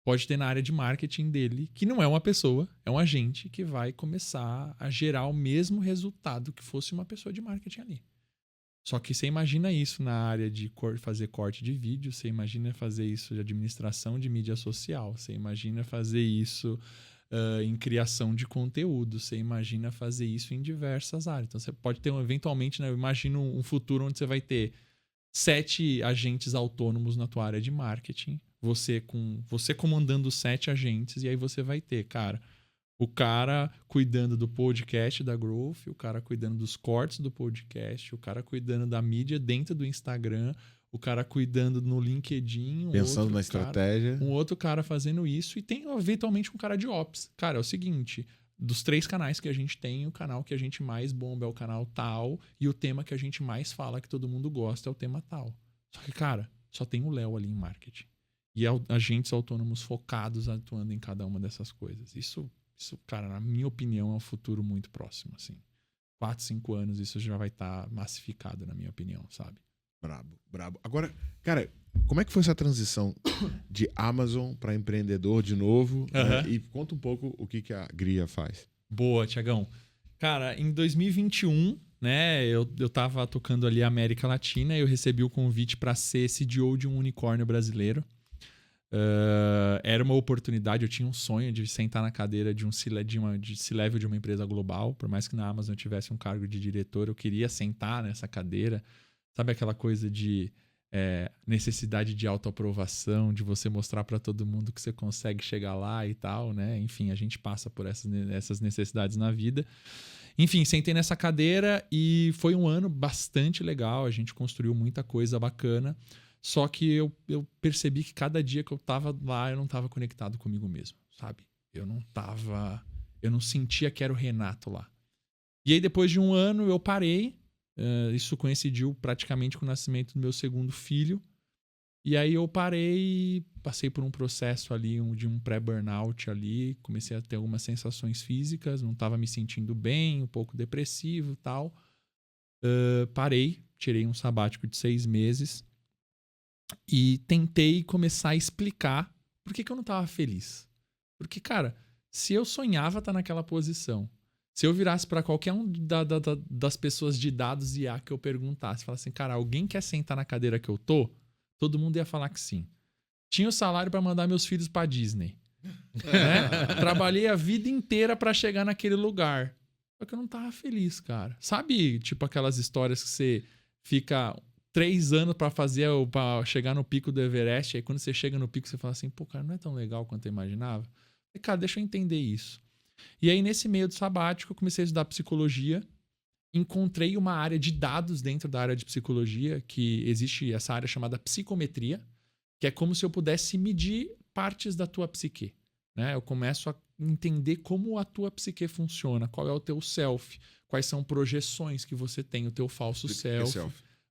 pode ter na área de marketing dele, que não é uma pessoa, é um agente que vai começar a gerar o mesmo resultado que fosse uma pessoa de marketing ali. Só que você imagina isso na área de fazer corte de vídeo, você imagina fazer isso de administração de mídia social, você imagina fazer isso em criação de conteúdo, você imagina fazer isso em diversas áreas. Então você pode ter, eventualmente, né, eu imagino um futuro onde você vai ter 7 agentes autônomos na tua área de marketing, você comandando 7 agentes, e aí você vai ter, cara, o cara cuidando do podcast da Growth, o cara cuidando dos cortes do podcast, o cara cuidando da mídia dentro do Instagram, o cara cuidando no LinkedIn. Pensando na estratégia. Um outro cara fazendo isso, e tem eventualmente um cara de Ops. Cara, é o seguinte, dos 3 canais que a gente tem, o canal que a gente mais bomba é o canal tal, e o tema que a gente mais fala, que todo mundo gosta, é o tema tal. Só que, cara, só tem o Léo ali em marketing. E agentes autônomos focados atuando em cada uma dessas coisas. Isso, cara, na minha opinião, é um futuro muito próximo, assim. 4, 5 anos, isso já vai estar massificado, na minha opinião, sabe? Brabo. Agora, cara, como é que foi essa transição de Amazon para empreendedor de novo? Né? E conta um pouco o que a Gria faz. Boa, Tiagão. Cara, em 2021, né, eu tava tocando ali a América Latina e eu recebi o convite para ser CDO de um unicórnio brasileiro. Era uma oportunidade, eu tinha um sonho de sentar na cadeira de C-level de uma empresa global. Por mais que na Amazon eu tivesse um cargo de diretor, eu queria sentar nessa cadeira. Sabe aquela coisa de necessidade de autoaprovação, de você mostrar para todo mundo que você consegue chegar lá e tal, né? Enfim, a gente passa por essas necessidades na vida. Enfim, sentei nessa cadeira e foi um ano bastante legal. A gente construiu muita coisa bacana. Só que eu percebi que cada dia que eu tava lá, eu não tava conectado comigo mesmo, sabe? Eu não sentia que era o Renato lá. E aí, depois de um ano, eu parei. Isso coincidiu praticamente com o nascimento do meu segundo filho. E aí eu parei, passei por um processo ali de um pré-burnout ali, comecei a ter algumas sensações físicas, não estava me sentindo bem, um pouco depressivo e tal. Parei, tirei um sabático de 6 meses e tentei começar a explicar por que eu não estava feliz. Porque, cara, se eu sonhava estar naquela posição, se eu virasse para qualquer um das pessoas de dados IA que eu perguntasse, falasse assim, cara, alguém quer sentar na cadeira que eu tô? Todo mundo ia falar que sim. Tinha o salário para mandar meus filhos para Disney. Né? Trabalhei a vida inteira para chegar naquele lugar. Só que eu não tava feliz, cara. Sabe, tipo aquelas histórias que você fica 3 anos para chegar no pico do Everest, aí quando você chega no pico você fala assim, pô, cara, não é tão legal quanto eu imaginava. E, cara, deixa eu entender isso. E aí, nesse meio do sabático, eu comecei a estudar psicologia. Encontrei uma área de dados dentro da área de psicologia, que existe essa área chamada psicometria, que é como se eu pudesse medir partes da tua psique. Né? Eu começo a entender como a tua psique funciona, qual é o teu self, quais são projeções que você tem, o teu falso self.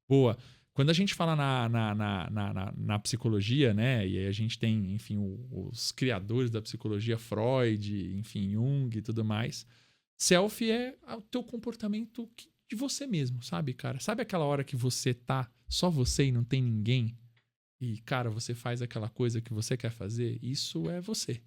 Boa. Quando a gente fala na psicologia, né, e aí a gente tem, enfim, os criadores da psicologia, Freud, enfim, Jung e tudo mais, self é o teu comportamento de você mesmo, sabe, cara? Sabe aquela hora que você tá só você e não tem ninguém? E, cara, você faz aquela coisa que você quer fazer? Isso é você.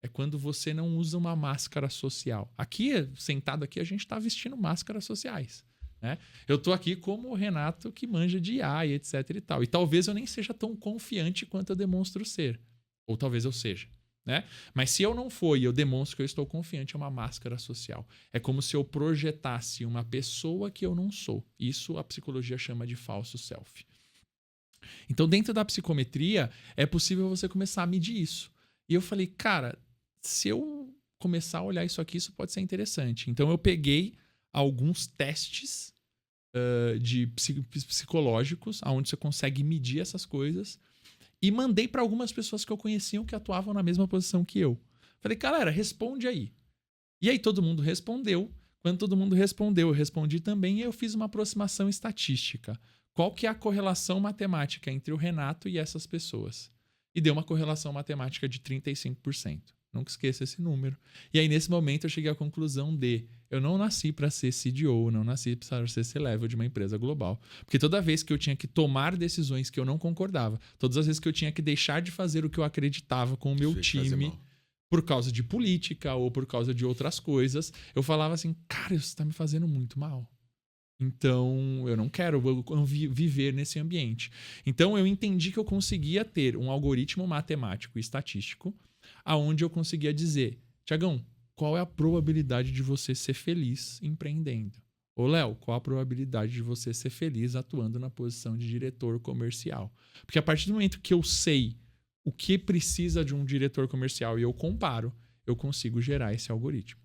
É quando você não usa uma máscara social. Aqui, sentado aqui, a gente tá vestindo máscaras sociais. Né? Eu tô aqui como o Renato que manja de IA e etc e tal. E talvez eu nem seja tão confiante quanto eu demonstro ser. Ou talvez eu seja. Né? Mas se eu não for e eu demonstro que eu estou confiante, é uma máscara social. É como se eu projetasse uma pessoa que eu não sou. Isso a psicologia chama de falso self. Então, dentro da psicometria, é possível você começar a medir isso. E eu falei, cara, se eu começar a olhar isso aqui, isso pode ser interessante. Então, eu peguei alguns testes psicológicos, onde você consegue medir essas coisas, e mandei para algumas pessoas que eu conhecia que atuavam na mesma posição que eu. Falei, galera, responde aí. E aí todo mundo respondeu. Quando todo mundo respondeu, eu respondi também e eu fiz uma aproximação estatística. Qual que é a correlação matemática entre o Renato e essas pessoas? E deu uma correlação matemática de 35%. Nunca esqueça esse número. E aí, nesse momento, eu cheguei à conclusão de eu não nasci para ser CDO, não nasci para ser C-level de uma empresa global. Porque toda vez que eu tinha que tomar decisões que eu não concordava, todas as vezes que eu tinha que deixar de fazer o que eu acreditava com o meu time, por causa de política ou por causa de outras coisas, eu falava assim, cara, isso está me fazendo muito mal. Então, eu não quero viver nesse ambiente. Então, eu entendi que eu conseguia ter um algoritmo matemático e estatístico aonde eu conseguia dizer, Tiagão, qual é a probabilidade de você ser feliz empreendendo? Ô, Léo, qual a probabilidade de você ser feliz atuando na posição de diretor comercial? Porque a partir do momento que eu sei o que precisa de um diretor comercial e eu comparo, eu consigo gerar esse algoritmo.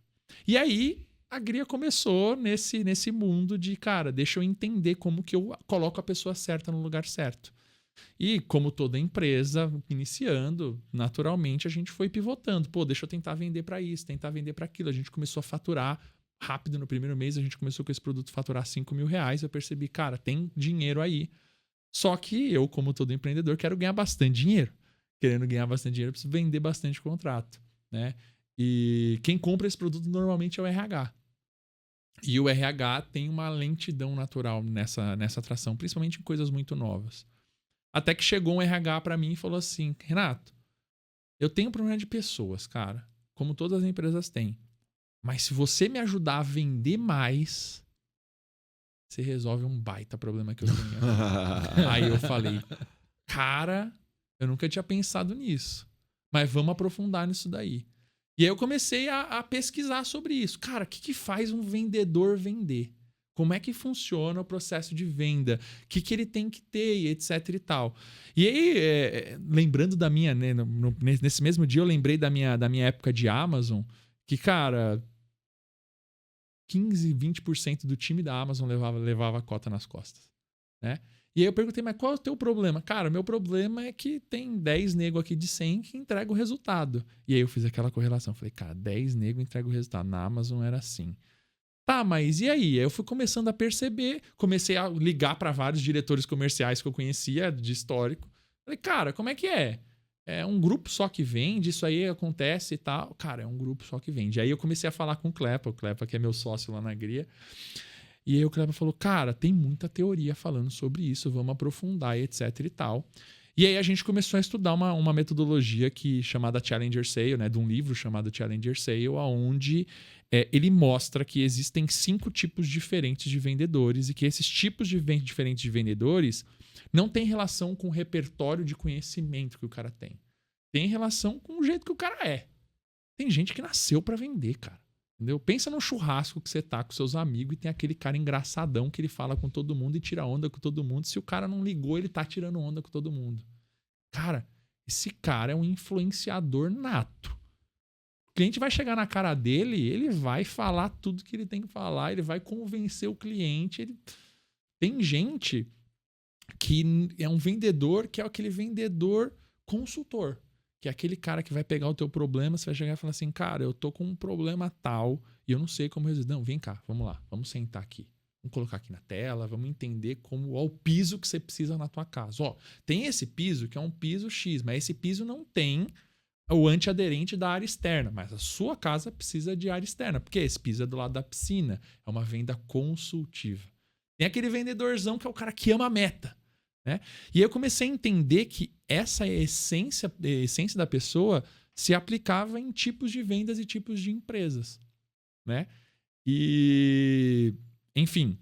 E aí, a Gria começou nesse mundo de, cara, deixa eu entender como que eu coloco a pessoa certa no lugar certo. E como toda empresa, iniciando, naturalmente a gente foi pivotando. Pô, deixa eu tentar vender para isso, tentar vender para aquilo. A gente começou a faturar rápido no primeiro mês, a gente começou com esse produto a faturar R$5.000. Eu percebi, cara, tem dinheiro aí. Só que eu, como todo empreendedor, quero ganhar bastante dinheiro. Querendo ganhar bastante dinheiro, eu preciso vender bastante contrato, né? E quem compra esse produto normalmente é o RH. E o RH tem uma lentidão natural nessa atração, principalmente em coisas muito novas. Até que chegou um RH pra mim e falou assim, Renato, eu tenho um problema de pessoas, cara, como todas as empresas têm. Mas se você me ajudar a vender mais, você resolve um baita problema que eu tenho. Aí eu falei, cara, eu nunca tinha pensado nisso. Mas vamos aprofundar nisso daí. E aí eu comecei a pesquisar sobre isso. Cara, o que faz um vendedor vender? Como é que funciona o processo de venda? O que ele tem que ter, etc e tal. E aí, lembrando da minha... Né, nesse mesmo dia eu lembrei da minha época de Amazon, que, cara, 15, 20% do time da Amazon levava a cota nas costas, né? E aí eu perguntei, mas qual é o teu problema? Cara, meu problema é que tem 10 nego aqui de 100 que entregam o resultado. E aí eu fiz aquela correlação. Falei, cara, 10 nego entregam o resultado. Na Amazon era assim. Tá, mas e aí? Eu fui começando a perceber, comecei a ligar para vários diretores comerciais que eu conhecia de histórico. Falei, cara, como é que é? É um grupo só que vende, isso aí acontece e tal. Cara, é um grupo só que vende. Aí eu comecei a falar com o Clepa que é meu sócio lá na Gria. E aí o Kleber falou, cara, tem muita teoria falando sobre isso, vamos aprofundar, etc e tal. E aí a gente começou a estudar uma metodologia chamada Challenger Sale, né, de um livro chamado Challenger Sale, onde ele mostra que existem 5 tipos diferentes de vendedores e que esses tipos diferentes de vendedores não têm relação com o repertório de conhecimento que o cara tem. Tem relação com o jeito que o cara é. Tem gente que nasceu para vender, cara. Entendeu? Pensa num churrasco que você tá com seus amigos e tem aquele cara engraçadão que ele fala com todo mundo e tira onda com todo mundo. Se o cara não ligou, ele tá tirando onda com todo mundo. Cara, esse cara é um influenciador nato. O cliente vai chegar na cara dele, ele vai falar tudo que ele tem que falar, ele vai convencer o cliente. Tem gente que é um vendedor que é aquele vendedor consultor. Que é aquele cara que vai pegar o teu problema, você vai chegar e falar assim, cara, eu tô com um problema tal e eu não sei como resolver. Não, vem cá, vamos lá, vamos sentar aqui. Vamos colocar aqui na tela, vamos entender como é o piso que você precisa na tua casa. Ó, tem esse piso que é um piso X, mas esse piso não tem o antiaderente da área externa, mas a sua casa precisa de área externa, porque esse piso é do lado da piscina, é uma venda consultiva. Tem aquele vendedorzão que é o cara que ama a meta. Né? E aí eu comecei a entender que essa essência da pessoa se aplicava em tipos de vendas e tipos de empresas. Né? E, enfim,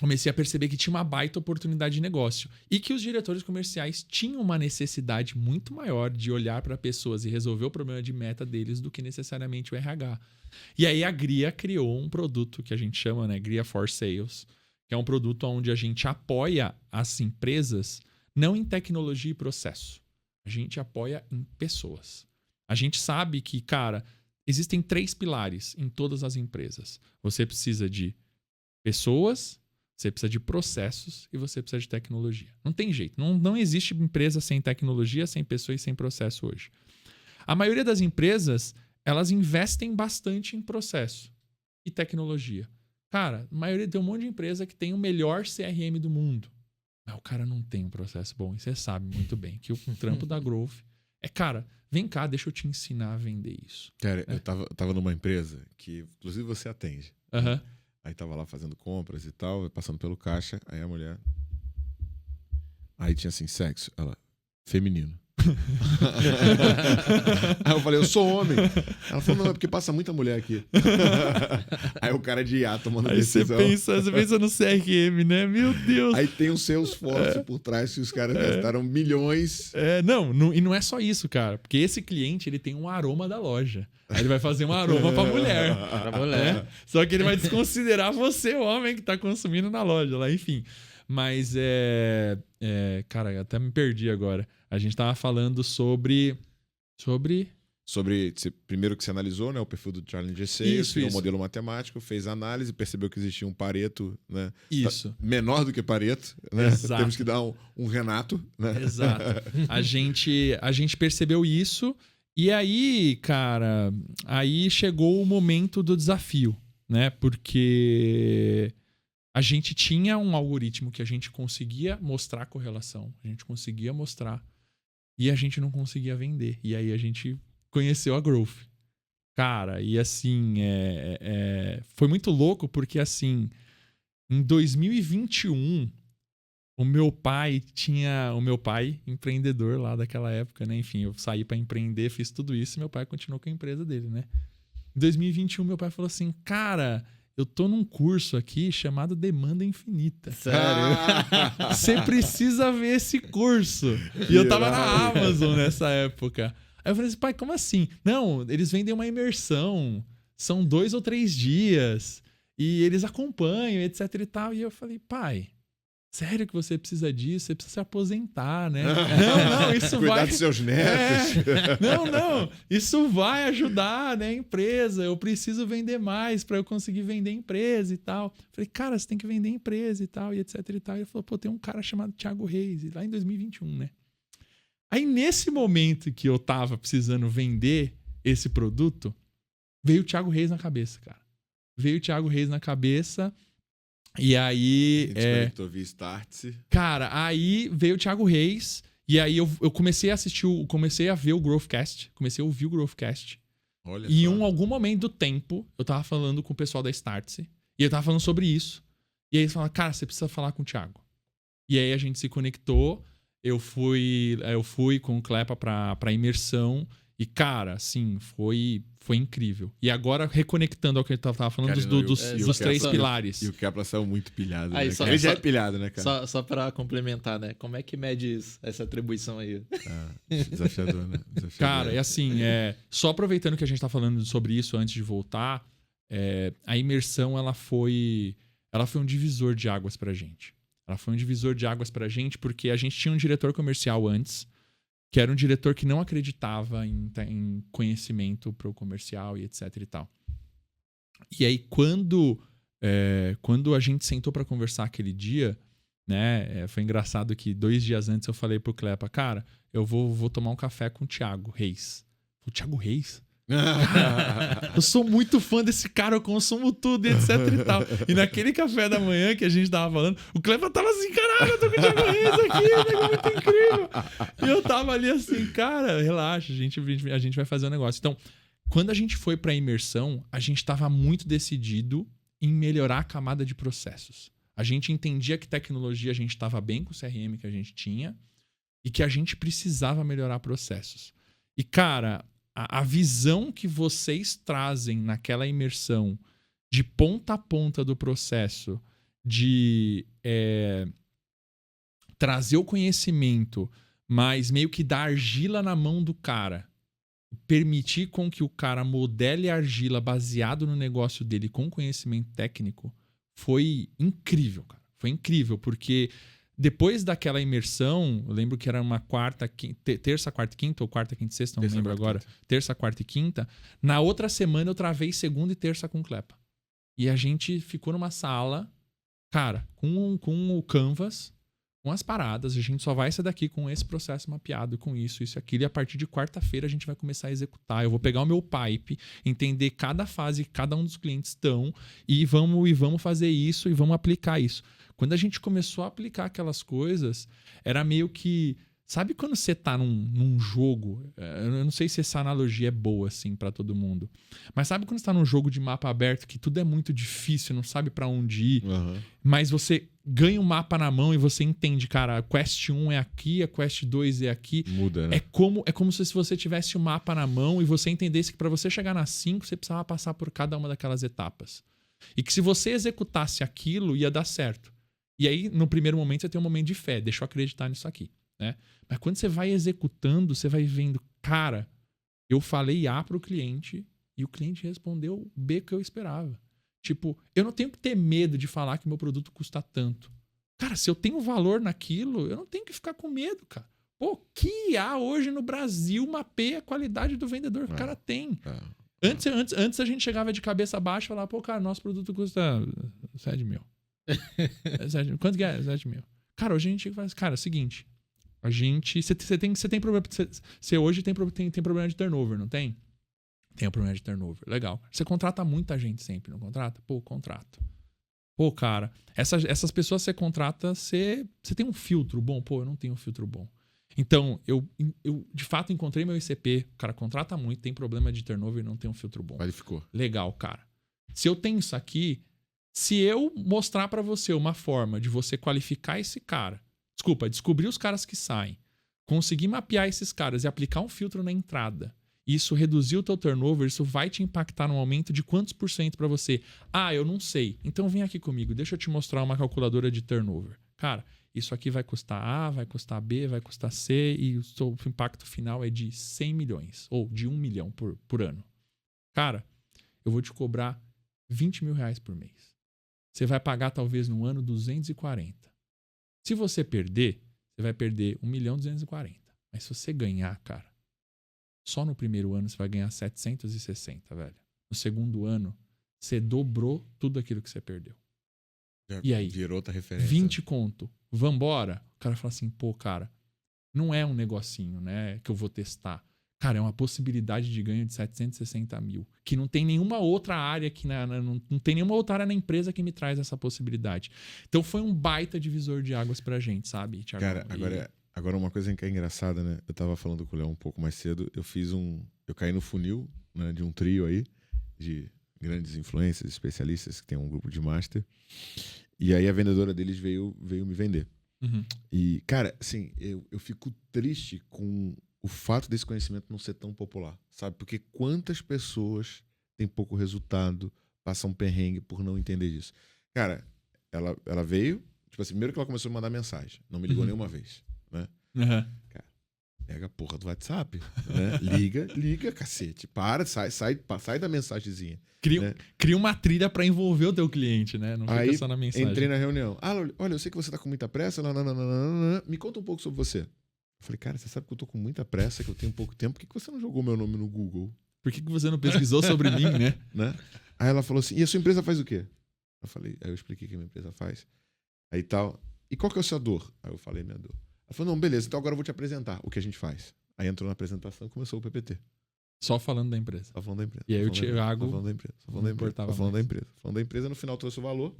comecei a perceber que tinha uma baita oportunidade de negócio e que os diretores comerciais tinham uma necessidade muito maior de olhar para pessoas e resolver o problema de meta deles do que necessariamente o RH. E aí a Gria criou um produto que a gente chama, né, Gria for Sales, que é um produto onde a gente apoia as empresas não em tecnologia e processo. A gente apoia em pessoas. A gente sabe que, cara, existem 3 pilares em todas as empresas. Você precisa de pessoas, você precisa de processos e você precisa de tecnologia. Não tem jeito. Não existe empresa sem tecnologia, sem pessoa e sem processo hoje. A maioria das empresas, elas investem bastante em processo e tecnologia. Cara, a maioria tem um monte de empresa que tem o melhor CRM do mundo. Mas o cara não tem um processo bom. E você sabe muito bem que o trampo da Growth é, cara, vem cá, deixa eu te ensinar a vender isso. Cara, eu tava numa empresa que, inclusive, você atende. Uhum. Aí tava lá fazendo compras e tal, passando pelo caixa, aí a mulher... Aí tinha assim, sexo. Ela, feminino. Aí eu falei, eu sou homem. Ela falou, não, é porque passa muita mulher aqui. Aí o cara de IA tomando Aí decisão. você pensa no CRM, né? Meu Deus. Aí tem o Salesforce por trás que os caras gastaram milhões. Não, e não é só isso, cara. Porque esse cliente, ele tem um aroma da loja. Aí ele vai fazer um aroma pra mulher. Pra mulher. Né? Só que ele vai desconsiderar você, o homem que tá consumindo na loja lá, enfim. Mas cara, até me perdi agora. A gente tava falando sobre... Primeiro que você analisou, né, o perfil do Challenger Isso, Sales, um modelo matemático, fez a análise, percebeu que existia um Pareto, né? Isso. Menor do que Pareto, né? Exato. Temos que dar um Renato, né? Exato. A gente percebeu isso e aí, cara, aí chegou o momento do desafio, né? Porque a gente tinha um algoritmo que a gente conseguia mostrar correlação, a gente conseguia mostrar e a gente não conseguia vender. E aí a gente conheceu a Growth. Cara, e assim, foi muito louco porque assim, em 2021, o meu pai, empreendedor lá daquela época, né? Enfim, eu saí pra empreender, fiz tudo isso e meu pai continuou com a empresa dele, né? Em 2021, meu pai falou assim, cara, eu tô num curso aqui chamado Demanda Infinita. Sério? Você precisa ver esse curso. E eu tava na Amazon nessa época. Aí eu falei assim, pai, como assim? Não, eles vendem uma imersão. São 2 ou 3 dias. E eles acompanham, etc e tal. E eu falei, pai, sério que você precisa disso? Você precisa se aposentar, né? Não, isso Cuidar vai... dos seus netos. Não, isso vai ajudar, né, a empresa. Eu preciso vender mais para eu conseguir vender empresa e tal. Falei, cara, você tem que vender empresa e tal, e etc e tal. E ele falou, pô, tem um cara chamado Thiago Reis, lá em 2021, né? Aí, nesse momento que eu tava precisando vender esse produto, veio o Thiago Reis na cabeça, cara. Veio o Thiago Reis na cabeça e aí... Desconectou via Startse. Cara, aí veio o Thiago Reis e aí eu comecei a assistir, comecei a ver o Growthcast, comecei a ouvir o Growthcast. Olha E só. em algum momento do tempo, eu tava falando com o pessoal da Startse e eu tava falando sobre isso. E aí eles falaram, cara, você precisa falar com o Thiago. E aí a gente se conectou, eu fui com o Clepa pra imersão e, cara, assim, foi incrível. E agora, reconectando ao que eu tava falando, Cara, dos 3 pilares. E o Kepler saiu muito pilhado, Aí, né? só- Ele já só- é pilhado, né, cara? Só pra complementar, né? Como é que mede essa atribuição aí? Desafiador, né? Desafiador. Cara, é assim, só aproveitando que a gente tá falando sobre isso antes de voltar, a imersão, ela foi um divisor de águas pra gente. Ela foi um divisor de águas pra gente porque a gente tinha um diretor comercial antes, que era um diretor que não acreditava em conhecimento pro comercial e etc e tal. E aí, quando a gente sentou pra conversar aquele dia, né, foi engraçado que 2 dias antes eu falei pro Clepa, cara, eu vou tomar um café com o Thiago Reis. O Thiago Reis? Eu sou muito fã desse cara, eu consumo tudo, etc e tal. E naquele café da manhã que a gente tava falando, o Cleber tava assim, caralho, eu tô com o Thiago Reis aqui, é muito incrível. E eu tava ali assim, cara, relaxa, a gente vai fazer um negócio. Então, quando a gente foi pra imersão, a gente tava muito decidido em melhorar a camada de processos. A gente entendia que tecnologia a gente tava bem com o CRM que a gente tinha e que a gente precisava melhorar processos. E, cara, a visão que vocês trazem naquela imersão de ponta a ponta do processo, de trazer o conhecimento, mas meio que dar argila na mão do cara, permitir com que o cara modele a argila baseado no negócio dele com conhecimento técnico, foi incrível, cara. Foi incrível, porque depois daquela imersão, eu lembro que era uma terça, quarta e quinta, ou quarta, quinta e sexta, não lembro agora. Terça, quarta e quinta. Na outra semana eu travei segunda e terça com o Clepa. E a gente ficou numa sala, cara, com o Canvas, com as paradas. A gente só vai sair daqui com esse processo mapeado, com isso e aquilo. E a partir de quarta-feira a gente vai começar a executar. Eu vou pegar o meu pipe, entender cada fase que cada um dos clientes estão e vamos fazer isso e vamos aplicar isso. Quando a gente começou a aplicar aquelas coisas, era meio que, Sabe quando você tá num jogo? Eu não sei se essa analogia é boa, assim, pra todo mundo. Mas sabe quando você tá num jogo de mapa aberto que tudo é muito difícil, não sabe pra onde ir, mas você ganha um mapa na mão e você entende, cara, a Quest 1 é aqui, a Quest 2 é aqui. Muda, né? É como se você tivesse o mapa na mão e você entendesse que pra você chegar na 5, você precisava passar por cada uma daquelas etapas. E que se você executasse aquilo, ia dar certo. E aí, no primeiro momento, você tem um momento de fé. Deixa eu acreditar nisso aqui. Né? Mas quando você vai executando, você vai vendo, cara, eu falei A pro cliente e o cliente respondeu B que eu esperava. Tipo, eu não tenho que ter medo de falar que meu produto custa tanto. Cara, se eu tenho valor naquilo, eu não tenho que ficar com medo, cara. Pô, que há hoje no Brasil mapeia a qualidade do vendedor que o cara tem. Antes a gente chegava de cabeça baixa e falava, pô, cara, nosso produto custa 7 mil. Quanto que é? 7 mil. Cara, hoje a gente faz, cara, é o seguinte... A gente... Você tem problema... Você hoje tem problema de turnover, não tem? Tem um problema de turnover. Legal. Você contrata muita gente sempre, não contrata? Pô, contrato. Pô, cara, essas pessoas que você contrata, você tem um filtro bom? Pô, eu não tenho um filtro bom. Então, eu de fato encontrei meu ICP. O cara contrata muito, tem problema de turnover e não tem um filtro bom. Qualificou. Legal, cara. Se eu tenho isso aqui, se eu mostrar pra você uma forma de você qualificar esse cara... Desculpa, descobrir os caras que saem, conseguir mapear esses caras e aplicar um filtro na entrada, isso reduzir o teu turnover, isso vai te impactar num aumento de quantos % para você? Ah, eu não sei. Então vem aqui comigo, deixa eu te mostrar uma calculadora de turnover. Cara, isso aqui vai custar A, vai custar B, vai custar C e o seu impacto final é de 100 milhões ou de 1 milhão por ano. Cara, eu vou te cobrar 20 mil reais por mês. Você vai pagar talvez no ano 240. Se você perder, você vai perder 1.240.000. Mas se você ganhar, cara, só no primeiro ano você vai ganhar 760, velho. No segundo ano, você dobrou tudo aquilo que você perdeu. E aí? Virou outra referência. 20 conto. Vambora? O cara fala assim, pô, cara, não é um negocinho, né, que eu vou testar. Cara, é uma possibilidade de ganho de 760 mil. Que não tem nenhuma outra área aqui não tem nenhuma outra área na empresa que me traz essa possibilidade. Então foi um baita divisor de águas pra gente, sabe, Thiago? Cara, agora uma coisa que é engraçada, né? Eu tava falando com o Léo um pouco mais cedo. Eu caí no funil, né, de um trio aí, de grandes influencers, especialistas, que tem um grupo de master. E aí a vendedora deles veio me vender. Uhum. E, cara, assim, eu fico triste com o fato desse conhecimento não ser tão popular, sabe? Porque quantas pessoas têm pouco resultado, passam perrengue por não entender isso. Cara, ela veio, tipo assim, primeiro que ela começou a me mandar mensagem, não me ligou nenhuma vez, né? Cara, pega a porra do WhatsApp, né? Liga, cacete. Sai da mensagenzinha. Cria uma trilha pra envolver o teu cliente, né? Não fica só na mensagem. Entrei na reunião. Olha, eu sei que você tá com muita pressa. Me conta um pouco sobre você. Eu falei, cara, você sabe que eu tô com muita pressa, que eu tenho pouco tempo. Por que você não jogou meu nome no Google? Por que você não pesquisou sobre mim, né? Aí ela falou assim, e a sua empresa faz o quê? Aí eu expliquei o que a minha empresa faz. Aí tal. E qual que é a sua dor? Aí eu falei minha dor. Ela falou, não, beleza, então agora eu vou te apresentar o que a gente faz. Aí entrou na apresentação e começou o PPT. Só falando da empresa. Só falando da empresa. E aí o Thiago... Só falando da empresa. No final trouxe o valor.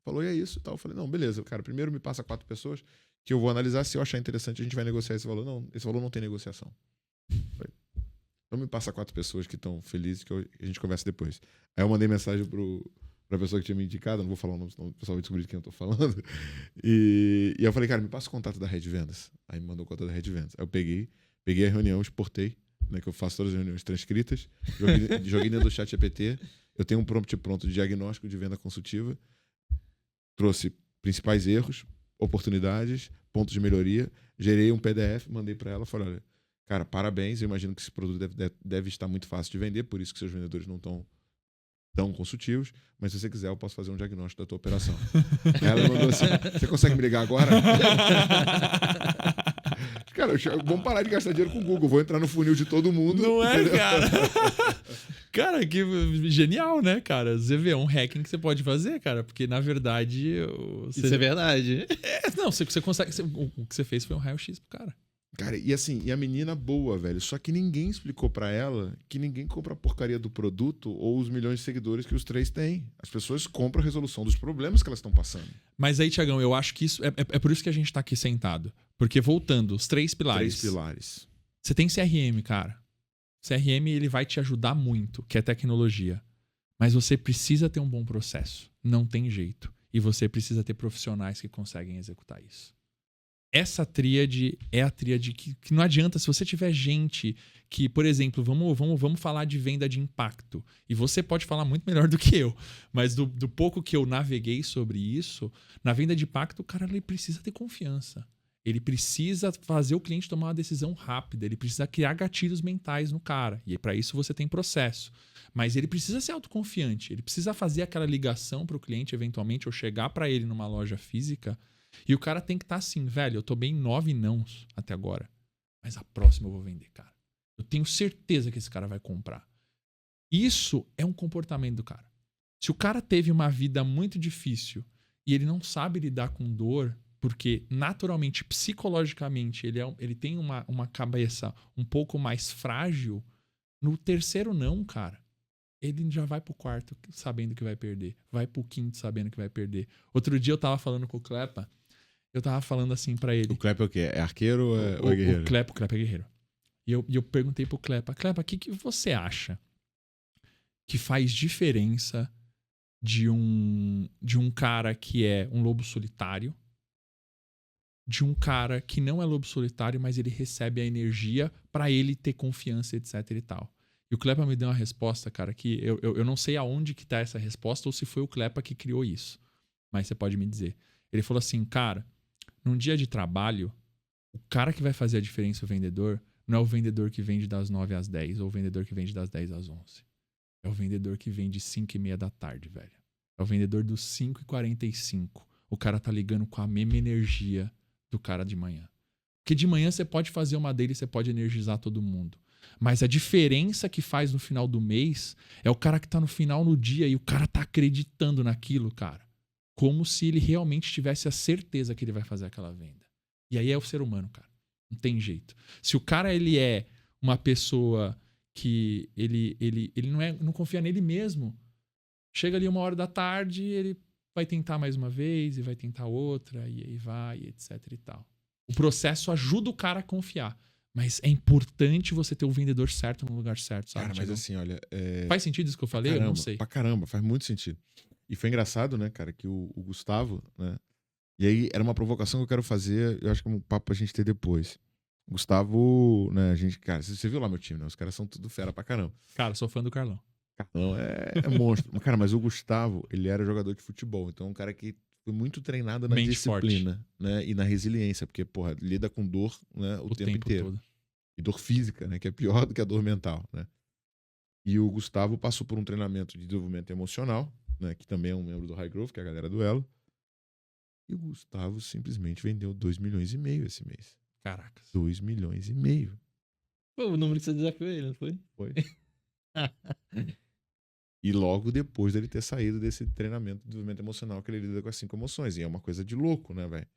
Falou, e é isso e tal. Eu falei, não, beleza, cara, primeiro me passa 4 pessoas que eu vou analisar, se eu achar interessante a gente vai negociar esse valor. Não, esse valor não tem negociação. Falei, então me passa 4 pessoas que estão felizes que a gente conversa depois. Aí eu mandei mensagem pra pessoa que tinha me indicado, não vou falar o nome, senão o pessoal vai descobrir de quem eu tô falando. E eu falei, cara, me passa o contato da Red Vendas. Aí me mandou o contato da Red Vendas. Aí eu peguei a reunião, exportei, né, que eu faço todas as reuniões transcritas, joguei dentro do chat GPT, eu tenho um prompt pronto de diagnóstico de venda consultiva, trouxe principais erros, oportunidades, pontos de melhoria, gerei um PDF, mandei para ela, falei, olha, cara, parabéns, eu imagino que esse produto deve estar muito fácil de vender, por isso que seus vendedores não estão tão consultivos, mas se você quiser eu posso fazer um diagnóstico da tua operação. Ela mandou assim, você consegue me ligar agora? Cara, vamos parar de gastar dinheiro com o Google, vou entrar no funil de todo mundo. Não é, entendeu? Cara? Cara, que genial, né, cara? Você vê, é um hacking que você pode fazer, cara, porque na verdade... Isso é verdade. Não, você consegue... O que você fez foi um raio-x pro cara. Cara, e assim, e a menina boa, velho. Só que ninguém explicou pra ela que ninguém compra a porcaria do produto ou os milhões de seguidores que os 3 têm. As pessoas compram a resolução dos problemas que elas estão passando. Mas aí, Tiagão, eu acho que isso é por isso que a gente tá aqui sentado. Porque voltando, os 3 pilares. 3 pilares. Você tem CRM, cara. CRM, ele vai te ajudar muito, que é tecnologia. Mas você precisa ter um bom processo. Não tem jeito. E você precisa ter profissionais que conseguem executar isso. Essa tríade é a tríade que não adianta. Se você tiver gente que, por exemplo, vamos falar de venda de impacto. E você pode falar muito melhor do que eu. Mas do pouco que eu naveguei sobre isso, na venda de impacto, o cara ele precisa ter confiança. Ele precisa fazer o cliente tomar uma decisão rápida. Ele precisa criar gatilhos mentais no cara. E para isso você tem processo. Mas ele precisa ser autoconfiante. Ele precisa fazer aquela ligação para o cliente, eventualmente, ou chegar para ele numa loja física. E o cara tem que estar assim, velho, eu tô bem 9 nãos até agora. Mas a próxima eu vou vender, cara. Eu tenho certeza que esse cara vai comprar. Isso é um comportamento do cara. Se o cara teve uma vida muito difícil e ele não sabe lidar com dor, porque naturalmente, psicologicamente, ele tem uma cabeça um pouco mais frágil, no terceiro não, cara, ele já vai pro quarto sabendo que vai perder. Vai pro quinto sabendo que vai perder. Outro dia eu tava falando com o Klepa, eu tava falando assim pra ele. O Klepa é o quê? É arqueiro ou é guerreiro? O Klepa é guerreiro. E eu perguntei pro Klepa, o que você acha que faz diferença de um cara que é um lobo solitário, de um cara que não é lobo solitário, mas ele recebe a energia pra ele ter confiança, etc e tal. E o Klepa me deu uma resposta, cara, que eu não sei aonde que tá essa resposta ou se foi o Klepa que criou isso. Mas você pode me dizer. Ele falou assim, cara, num dia de trabalho, o cara que vai fazer a diferença, o vendedor, não é o vendedor que vende das 9 às 10 ou o vendedor que vende das 10 às 11. É o vendedor que vende 5:30 da tarde, velho. É o vendedor dos 5:45. O cara tá ligando com a mesma energia do cara de manhã. Porque de manhã você pode fazer uma dele, você pode energizar todo mundo. Mas a diferença que faz no final do mês é o cara que tá no final no dia e o cara tá acreditando naquilo, cara. Como se ele realmente tivesse a certeza que ele vai fazer aquela venda. E aí é o ser humano, cara. Não tem jeito. Se o cara ele é uma pessoa que ele não confia nele mesmo, chega ali 13h, ele vai tentar mais uma vez e vai tentar outra e aí vai, etc e tal. O processo ajuda o cara a confiar. Mas é importante você ter o vendedor certo no lugar certo, sabe? Cara, mas assim, olha... Faz sentido isso que eu falei? Caramba, eu não sei. Pra caramba, faz muito sentido. E foi engraçado, né, cara, que o Gustavo, né? E aí era uma provocação que eu quero fazer, eu acho que é um papo pra gente ter depois. O Gustavo, né, a gente... Cara, você viu lá meu time, né? Os caras são tudo fera pra caramba. Cara, sou fã do Carlão. Carlão é monstro. Cara, mas o Gustavo, ele era jogador de futebol. Então é um cara que foi muito treinado na Mente disciplina, forte. né? E na resiliência. Porque, porra, lida com dor, né, o tempo inteiro. Todo. E dor física, né? Que é pior do que a dor mental, né? E o Gustavo passou por um treinamento de desenvolvimento emocional, né? Que também é um membro do High Growth, que é a galera do Elo. E o Gustavo simplesmente vendeu 2,5 milhões esse mês. Caracas. 2,5 milhões. Foi o número que você desafiou ele, não foi? Foi. E logo depois dele ter saído desse treinamento de desenvolvimento emocional que ele lida com as 5 emoções. E é uma coisa de louco, né, velho?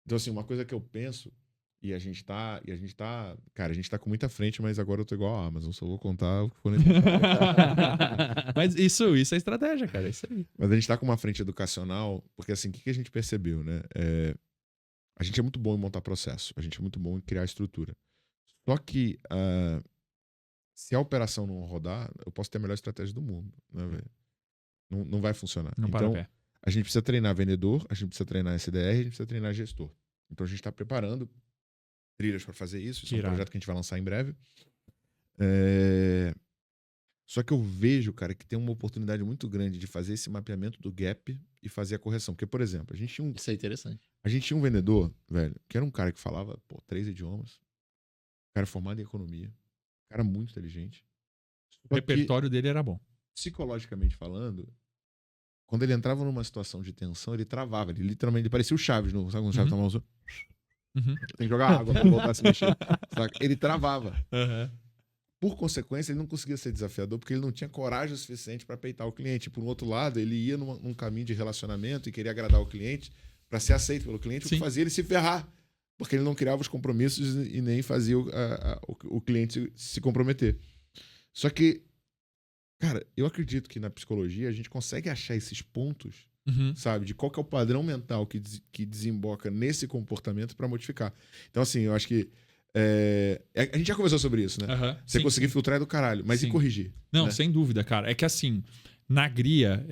Então, assim, uma coisa que eu penso, e a gente tá. Cara, a gente tá com muita frente, mas agora eu tô igual a Amazon, só vou contar o que for necessário. Mas isso é estratégia, cara. É isso aí. Mas a gente tá com uma frente educacional, porque assim, o que a gente percebeu, né? A gente é muito bom em montar processo, a gente é muito bom em criar estrutura. Só que se a operação não rodar, eu posso ter a melhor estratégia do mundo, né, velho? Não vai funcionar. Não para então, pé. a gente precisa treinar vendedor, a gente precisa treinar SDR, a gente precisa treinar gestor. Então a gente está preparando trilhas para fazer isso. Isso é um projeto que a gente vai lançar em breve. Só que eu vejo, cara, que tem uma oportunidade muito grande de fazer esse mapeamento do gap e fazer a correção. Porque, por exemplo, Isso é interessante. a gente tinha um vendedor, velho, que era um cara que falava 3 idiomas, um cara formado em economia, um cara muito inteligente. O repertório dele era bom. Psicologicamente falando, quando ele entrava numa situação de tensão, ele travava. Ele literalmente parecia o Chaves. Sabe quando o Chaves tava usando? Tem que jogar água pra voltar a se mexer. Saca? Ele travava. Por consequência, ele não conseguia ser desafiador porque ele não tinha coragem o suficiente para peitar o cliente. Por um outro lado, ele ia num caminho de relacionamento e queria agradar o cliente para ser aceito pelo cliente, o que fazia ele se ferrar. porque ele não criava os compromissos e nem fazia o cliente se comprometer. Só que, cara, eu acredito que na psicologia a gente consegue achar esses pontos, sabe? De qual que é o padrão mental que desemboca nesse comportamento para modificar. Então, assim, eu acho que a gente já conversou sobre isso, né? Você conseguir filtrar é do caralho, mas e corrigir? Não, né? Sem dúvida, cara. É que assim, na GRIA,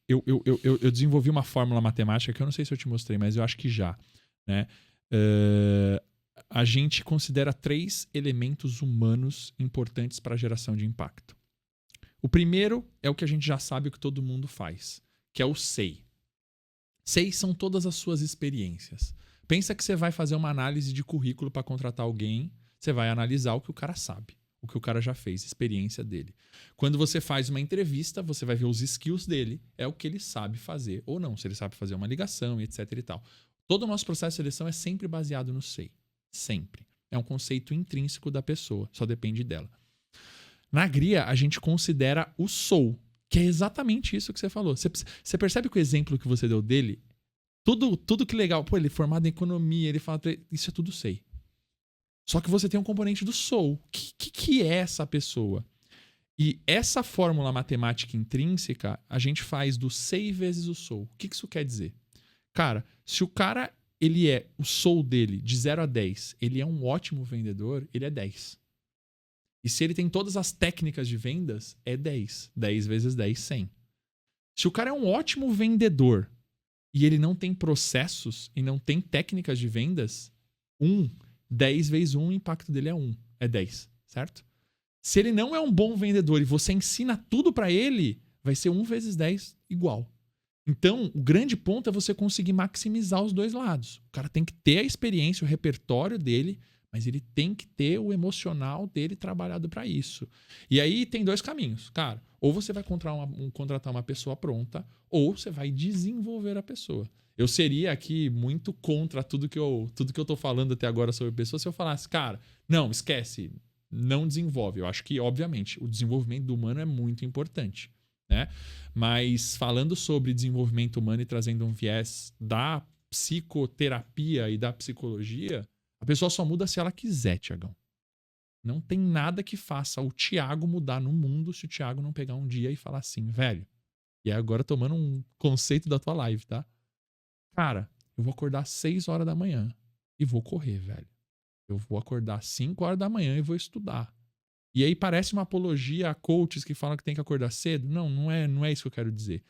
eu desenvolvi uma fórmula matemática que eu não sei se eu te mostrei, mas eu acho que já, né? A gente considera 3 elementos humanos importantes para a geração de impacto. O primeiro é o que a gente já sabe o que todo mundo faz, que é o SEI. SEI são todas as suas experiências. Pensa que você vai fazer uma análise de currículo para contratar alguém, você vai analisar o que o cara sabe, o que o cara já fez, a experiência dele. Quando você faz uma entrevista, você vai ver os skills dele, é o que ele sabe fazer ou não, se ele sabe fazer uma ligação, etc e tal. Todo o nosso processo de seleção é sempre baseado no SEI. Sempre. É um conceito intrínseco da pessoa, só depende dela. Na GRIA, a gente considera o SOU, que é exatamente isso que você falou. Você percebe que o exemplo que você deu dele, tudo que legal, pô, ele é formado em economia, ele fala, isso é tudo SEI. Só que você tem um componente do SOU. O que é essa pessoa? E essa fórmula matemática intrínseca, a gente faz do SEI vezes o SOU. O que isso quer dizer? Cara, se o cara, o SOU dele, de 0 a 10, ele é um ótimo vendedor, ele é 10. E se ele tem todas as técnicas de vendas, é 10. 10 vezes 10, 100. Se o cara é um ótimo vendedor e ele não tem processos e não tem técnicas de vendas, 10 vezes 1, o impacto dele é 1. É 10, certo? Se ele não é um bom vendedor e você ensina tudo pra ele, vai ser 1 vezes 10 igual. Então, o grande ponto é você conseguir maximizar os dois lados. O cara tem que ter a experiência, o repertório dele, mas ele tem que ter o emocional dele trabalhado para isso. E aí tem 2 caminhos, cara. Ou você vai contratar uma pessoa pronta, ou você vai desenvolver a pessoa. Eu seria aqui muito contra tudo que eu tô falando até agora sobre pessoas se eu falasse, cara, não, esquece, não desenvolve. Eu acho que, obviamente, o desenvolvimento do humano é muito importante, né? Mas falando sobre desenvolvimento humano e trazendo um viés da psicoterapia e da psicologia, a pessoa só muda se ela quiser, Tiagão. Não tem nada que faça o Tiago mudar no mundo se o Tiago não pegar um dia e falar assim, velho. E agora tomando um conceito da tua live, tá? Cara, eu vou acordar às 6 horas da manhã e vou correr, velho. Eu vou acordar às 5 horas da manhã e vou estudar. E aí parece uma apologia a coaches que falam que tem que acordar cedo. Não é isso que eu quero dizer.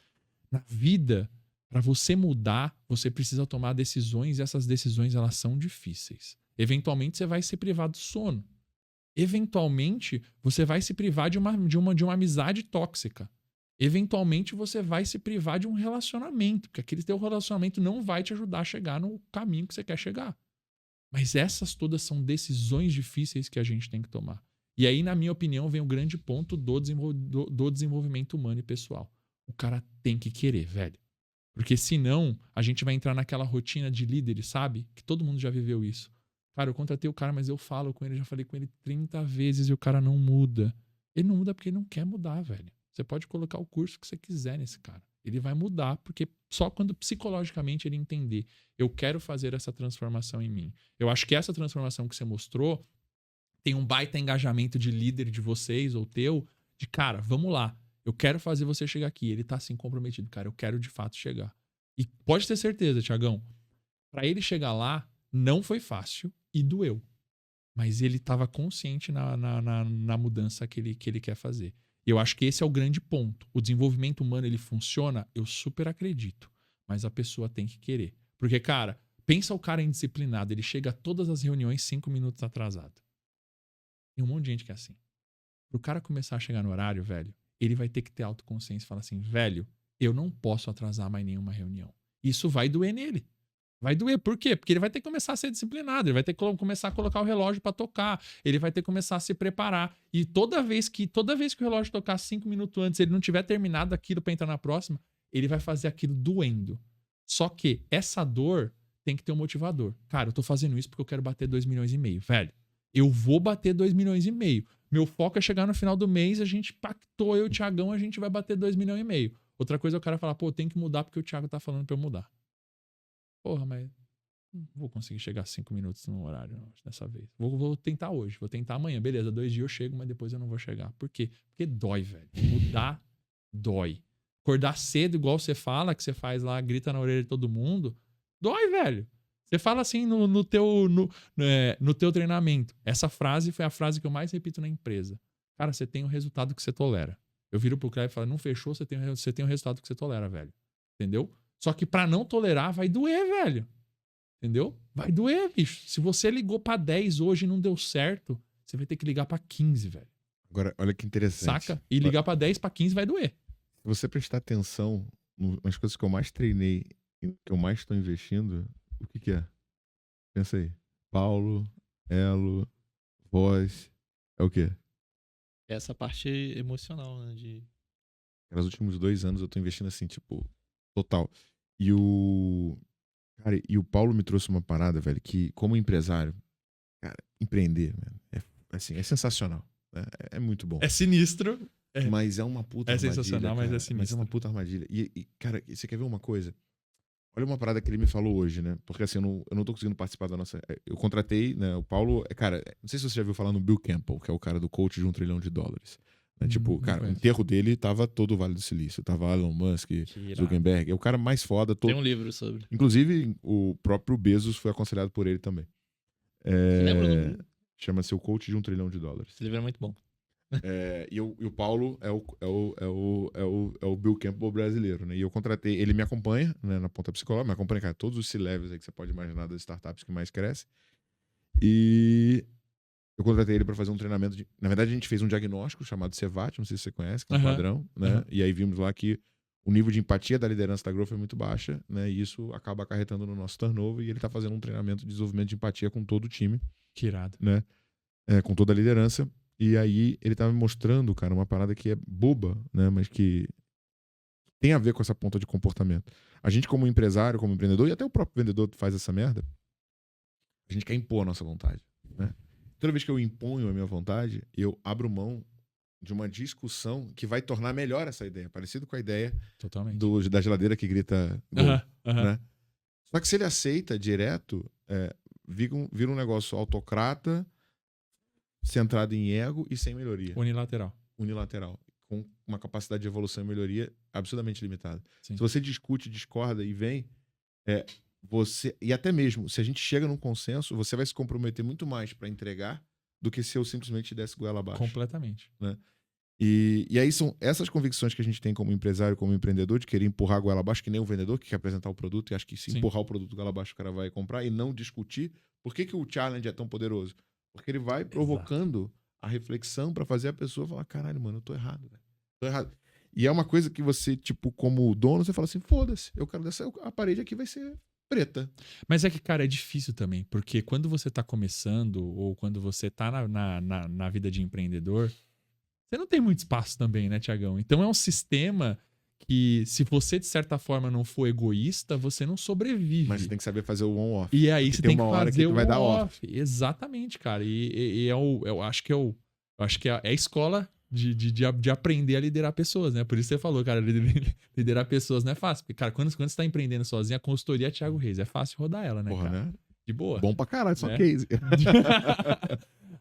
Na vida, para você mudar, você precisa tomar decisões e essas decisões elas são difíceis. Eventualmente você vai se privar do sono. Eventualmente você vai se privar de uma amizade tóxica. Eventualmente você vai se privar de um relacionamento, porque aquele teu relacionamento não vai te ajudar a chegar no caminho que você quer chegar. Mas essas todas são decisões difíceis que a gente tem que tomar. E aí, na minha opinião, vem o grande ponto do desenvolvimento humano e pessoal. O cara tem que querer, velho. Porque senão, a gente vai entrar naquela rotina de líderes, sabe? Que todo mundo já viveu isso. Cara, eu contratei o cara, mas eu falo com ele, já falei com ele 30 vezes e o cara não muda. Ele não muda porque ele não quer mudar, velho. Você pode colocar o curso que você quiser nesse cara. Ele vai mudar porque só quando psicologicamente ele entender, eu quero fazer essa transformação em mim. Eu acho que essa transformação que você mostrou tem um baita engajamento de líder de vocês ou teu, de cara, vamos lá, eu quero fazer você chegar aqui. Ele tá assim comprometido, cara, eu quero de fato chegar. E pode ter certeza, Tiagão, pra ele chegar lá, não foi fácil e doeu. Mas ele tava consciente na mudança que ele quer fazer. E eu acho que esse é o grande ponto. O desenvolvimento humano, ele funciona? Eu super acredito. Mas a pessoa tem que querer. Porque, cara, pensa o cara indisciplinado, ele chega a todas as reuniões 5 minutos atrasado. Tem um monte de gente que é assim. Pro cara começar a chegar no horário, velho, ele vai ter que ter autoconsciência e falar assim, velho, eu não posso atrasar mais nenhuma reunião. Isso vai doer nele. Vai doer. Por quê? Porque ele vai ter que começar a ser disciplinado, ele vai ter que começar a colocar o relógio pra tocar, ele vai ter que começar a se preparar. E toda vez que o relógio tocar 5 minutos antes, ele não tiver terminado aquilo pra entrar na próxima, ele vai fazer aquilo doendo. Só que essa dor tem que ter um motivador. Cara, eu tô fazendo isso porque eu quero bater 2,5 milhões, velho. Eu vou bater 2,5 milhões. Meu foco é chegar no final do mês, a gente pactou, eu e o Thiagão, a gente vai bater 2,5 milhões. Outra coisa é o cara falar, pô, tem que mudar porque o Thiago tá falando pra eu mudar. Porra, mas Não vou conseguir chegar 5 minutos no horário dessa vez. Vou tentar hoje, vou tentar amanhã. Beleza, 2 dias eu chego, mas depois eu não vou chegar. Por quê? Porque dói, velho. Mudar dói. Acordar cedo, igual você fala, que você faz lá, grita na orelha de todo mundo, dói, velho. Você fala assim no teu treinamento. Essa frase foi a frase que eu mais repito na empresa. Cara, você tem o resultado que você tolera. Eu viro pro cara e falo, não fechou, você tem o resultado que você tolera, velho. Entendeu? Só que pra não tolerar, vai doer, velho. Entendeu? Vai doer, bicho. Se você ligou pra 10 hoje e não deu certo, você vai ter que ligar pra 15, velho. Agora, olha que interessante. Saca? E ligar pra 10, pra 15 vai doer. Se você prestar atenção nas coisas que eu mais treinei e que eu mais estou investindo, o que é? Pensa aí. Paulo, Elo, voz. É o quê? Essa parte emocional, né? Nos últimos 2 anos eu tô investindo assim, tipo, total. E o Paulo me trouxe uma parada, velho, que como empresário, cara, empreender, mano, assim, é sensacional. Né? É muito bom. É sinistro. Mas é uma puta armadilha. É sensacional, mas cara. é sinistro. Mas é uma puta armadilha. E, cara, você quer ver uma coisa? Olha uma parada que ele me falou hoje, né? Porque assim, eu não tô conseguindo participar da nossa. Eu contratei, né? O Paulo, cara, não sei se você já viu falar no Bill Campbell, que é o cara do coach de $1 trilhão. Né? Tipo, cara, o enterro dele tava todo o Vale do Silício. Tava Elon Musk, Zuckerberg. É o cara mais foda. Tem um livro sobre. Inclusive, o próprio Bezos foi aconselhado por ele também. Lembra do livro? Chama-se O Coach de $1 trilhão. Esse livro é muito bom. E o Paulo é o Bill Campbell brasileiro, né? E eu contratei, ele me acompanha, né, na ponta psicológica, me acompanha, cara, todos os C-levels aí que você pode imaginar das startups que mais crescem. E eu contratei ele para fazer um treinamento. Na verdade, a gente fez um diagnóstico chamado CEVAT, não sei se você conhece, que é um padrão, né? E aí vimos lá que o nível de empatia da liderança da Growth é muito baixa, né? E isso acaba acarretando no nosso turnover. E ele tá fazendo um treinamento de desenvolvimento de empatia com todo o time. Que irado. Né? Com toda a liderança. E aí ele tava me mostrando, cara, uma parada que é boba, né? Mas que tem a ver com essa ponta de comportamento. A gente, como empresário, como empreendedor, e até o próprio vendedor faz essa merda, a gente quer impor a nossa vontade, né? Toda vez que eu imponho a minha vontade, eu abro mão de uma discussão que vai tornar melhor essa ideia. Parecido com a ideia da geladeira que grita gol, né? Só que se ele aceita direto, vira um negócio autocrata, centrado em ego e sem melhoria. Unilateral. Com uma capacidade de evolução e melhoria absurdamente limitada. Sim. Se você discute, discorda e vem, e até mesmo, se a gente chega num consenso, você vai se comprometer muito mais para entregar do que se eu simplesmente desse goela abaixo. Completamente. Né? E aí são essas convicções que a gente tem como empresário, como empreendedor, de querer empurrar a goela abaixo, que nem o vendedor que quer apresentar o produto e acha que se empurrar o produto goela abaixo o cara vai comprar, e não discutir por que o challenge é tão poderoso. Porque ele vai provocando a reflexão para fazer a pessoa falar, caralho, mano, eu tô errado, velho. Tô errado. E é uma coisa que você, tipo, como dono, você fala assim, foda-se, eu quero a parede aqui vai ser preta. Mas é que, cara, é difícil também, porque quando você tá começando, ou quando você tá na vida de empreendedor, você não tem muito espaço também, né, Tiagão? Então é um sistema que, se você, de certa forma, não for egoísta, você não sobrevive. Mas você tem que saber fazer o on-off. E aí você tem que fazer o vai dar off. Exatamente, cara. E eu acho que é a escola de aprender a liderar pessoas, né? Por isso você falou, cara, liderar pessoas não é fácil. Porque, cara, quando você tá empreendendo sozinho, a consultoria é Thiago Reis. É fácil rodar ela, né, Porra, cara? Né? De boa. Bom pra caralho, só né? case.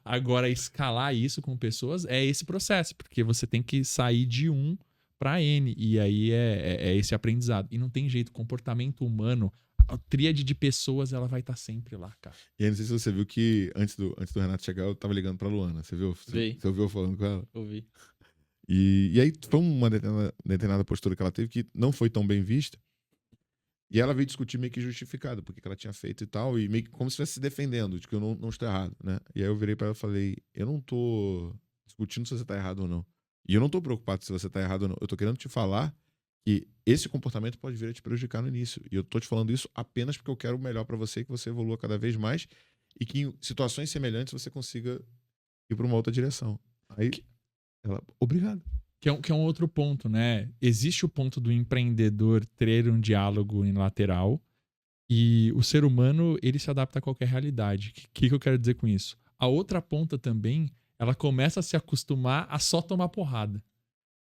Agora, escalar isso com pessoas é esse processo, porque você tem que sair de 1 para N, e aí é esse aprendizado. E não tem jeito, comportamento humano, a tríade de pessoas, ela vai estar sempre lá, cara. E aí, não sei se você viu que antes do Renato chegar, eu tava ligando pra Luana, você viu? Vi. Você ouviu eu falando com ela? Ouvi. E aí foi uma determinada postura que ela teve que não foi tão bem vista. E ela veio discutir meio que justificado, porque que ela tinha feito e tal, e meio que como se estivesse se defendendo, de que eu não estou errado, né? E aí eu virei pra ela e falei, eu não tô discutindo se você tá errado ou não. E eu não tô preocupado se você tá errado ou não. Eu tô querendo te falar que esse comportamento pode vir a te prejudicar no início. E eu tô te falando isso apenas porque eu quero o melhor pra você, que você evolua cada vez mais e que em situações semelhantes você consiga ir pra uma outra direção. Aí ela, obrigado. Que é um outro ponto, né? Existe o ponto do empreendedor ter um diálogo unilateral e o ser humano, ele se adapta a qualquer realidade. O que eu quero dizer com isso? A outra ponta também, ela começa a se acostumar a só tomar porrada.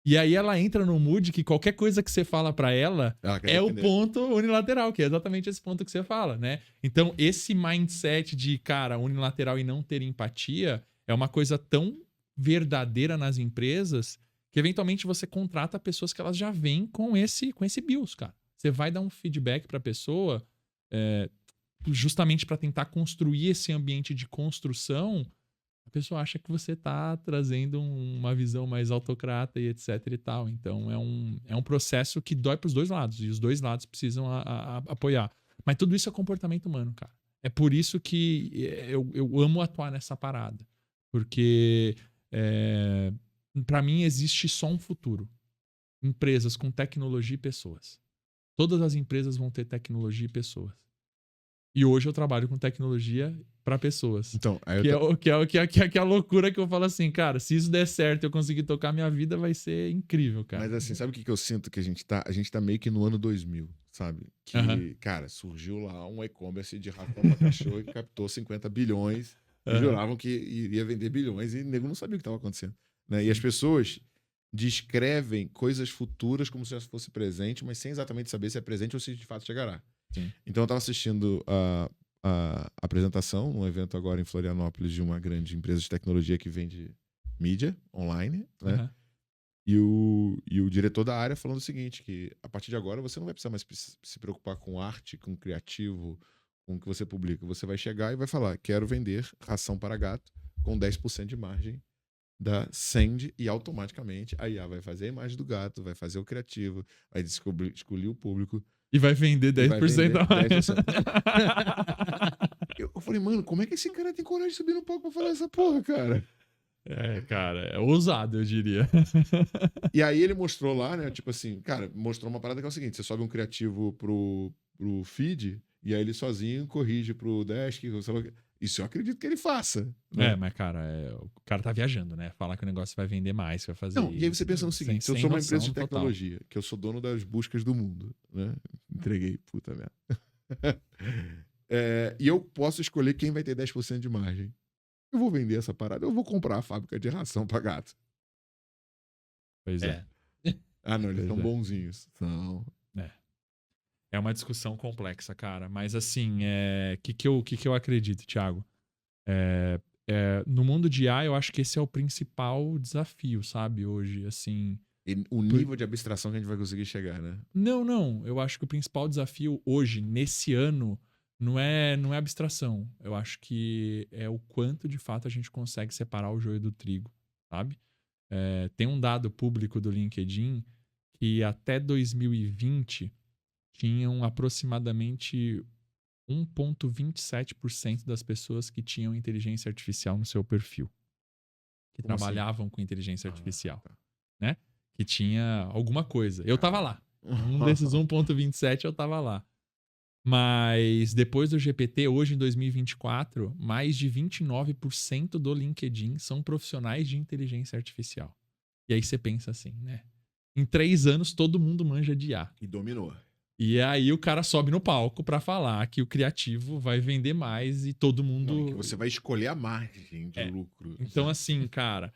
E aí ela entra no mood que qualquer coisa que você fala pra ela é o ponto unilateral, que é exatamente esse ponto que você fala, né? Então, esse mindset de, cara, unilateral e não ter empatia é uma coisa tão verdadeira nas empresas que, eventualmente, você contrata pessoas que elas já vêm com esse BIOS, cara. Você vai dar um feedback pra pessoa justamente pra tentar construir esse ambiente de construção. A pessoa acha que você tá trazendo uma visão mais autocrata e etc e tal. Então, é um processo que dói pros dois lados. E os dois lados precisam apoiar. Mas tudo isso é comportamento humano, cara. É por isso que eu amo atuar nessa parada. Porque, pra mim, existe só um futuro. Empresas com tecnologia e pessoas. Todas as empresas vão ter tecnologia e pessoas. E hoje eu trabalho com tecnologia para pessoas. Então, que é a loucura que eu falo assim, cara, se isso der certo e eu conseguir tocar minha vida, vai ser incrível, cara. Mas assim, sabe o que eu sinto que a gente tá? A gente tá meio que no ano 2000, sabe? Que, cara, surgiu lá um e-commerce de ração pra cachorro que captou 50 bilhões e juravam que iria vender bilhões e o nego não sabia o que estava acontecendo. Né? E as pessoas descrevem coisas futuras como se elas fosse presente, mas sem exatamente saber se é presente ou se de fato chegará. Sim. Então eu estava assistindo a apresentação num evento agora em Florianópolis de uma grande empresa de tecnologia que vende mídia online, né? E o diretor da área falando o seguinte, que a partir de agora você não vai precisar mais se preocupar com arte, com criativo, com o que você publica. Você vai chegar e vai falar, quero vender ração para gato com 10% de margem da Send, e automaticamente a IA vai fazer a imagem do gato, vai fazer o criativo, vai escolher o público. E vai vender 10% a mais. 10%. Eu falei, mano, como é que esse cara tem coragem de subir no palco pra falar essa porra, cara? Cara, é ousado, eu diria. E aí ele mostrou lá, né, tipo assim, cara, mostrou uma parada que é o seguinte, você sobe um criativo pro feed, e aí ele sozinho corrige pro desk, sei lá, isso eu acredito que ele faça. Né? Mas, cara, o cara tá viajando, né? Falar que o negócio vai vender mais, vai fazer Não, e aí você pensa no seguinte, se eu sou uma empresa de tecnologia, total. que eu sou dono das buscas do mundo, né? Entreguei, puta merda. E eu posso escolher quem vai ter 10% de margem. Eu vou vender essa parada, eu vou comprar a fábrica de ração pra gato. Pois é. Ah, não, eles são bonzinhos. São. É uma discussão complexa, cara. Mas assim, que eu acredito, Thiago? No mundo de IA, eu acho que esse é o principal desafio, sabe? Hoje, assim... E o nível de abstração que a gente vai conseguir chegar, né? Não. Eu acho que o principal desafio hoje, nesse ano, não é abstração. Eu acho que é o quanto, de fato, a gente consegue separar o joio do trigo, sabe? Tem um dado público do LinkedIn que até 2020... tinham aproximadamente 1,27% das pessoas que tinham inteligência artificial no seu perfil. Que Como trabalhavam com inteligência artificial. Tá. Né? Que tinha alguma coisa. Eu tava lá. Um desses 1,27 eu tava lá. Mas depois do GPT, hoje em 2024, mais de 29% do LinkedIn são profissionais de inteligência artificial. E aí você pensa assim, né? Em 3 anos, todo mundo manja de IA. E dominou. E aí o cara sobe no palco pra falar que o criativo vai vender mais e todo mundo... Não, que você vai escolher a margem de lucro. Então, assim, cara,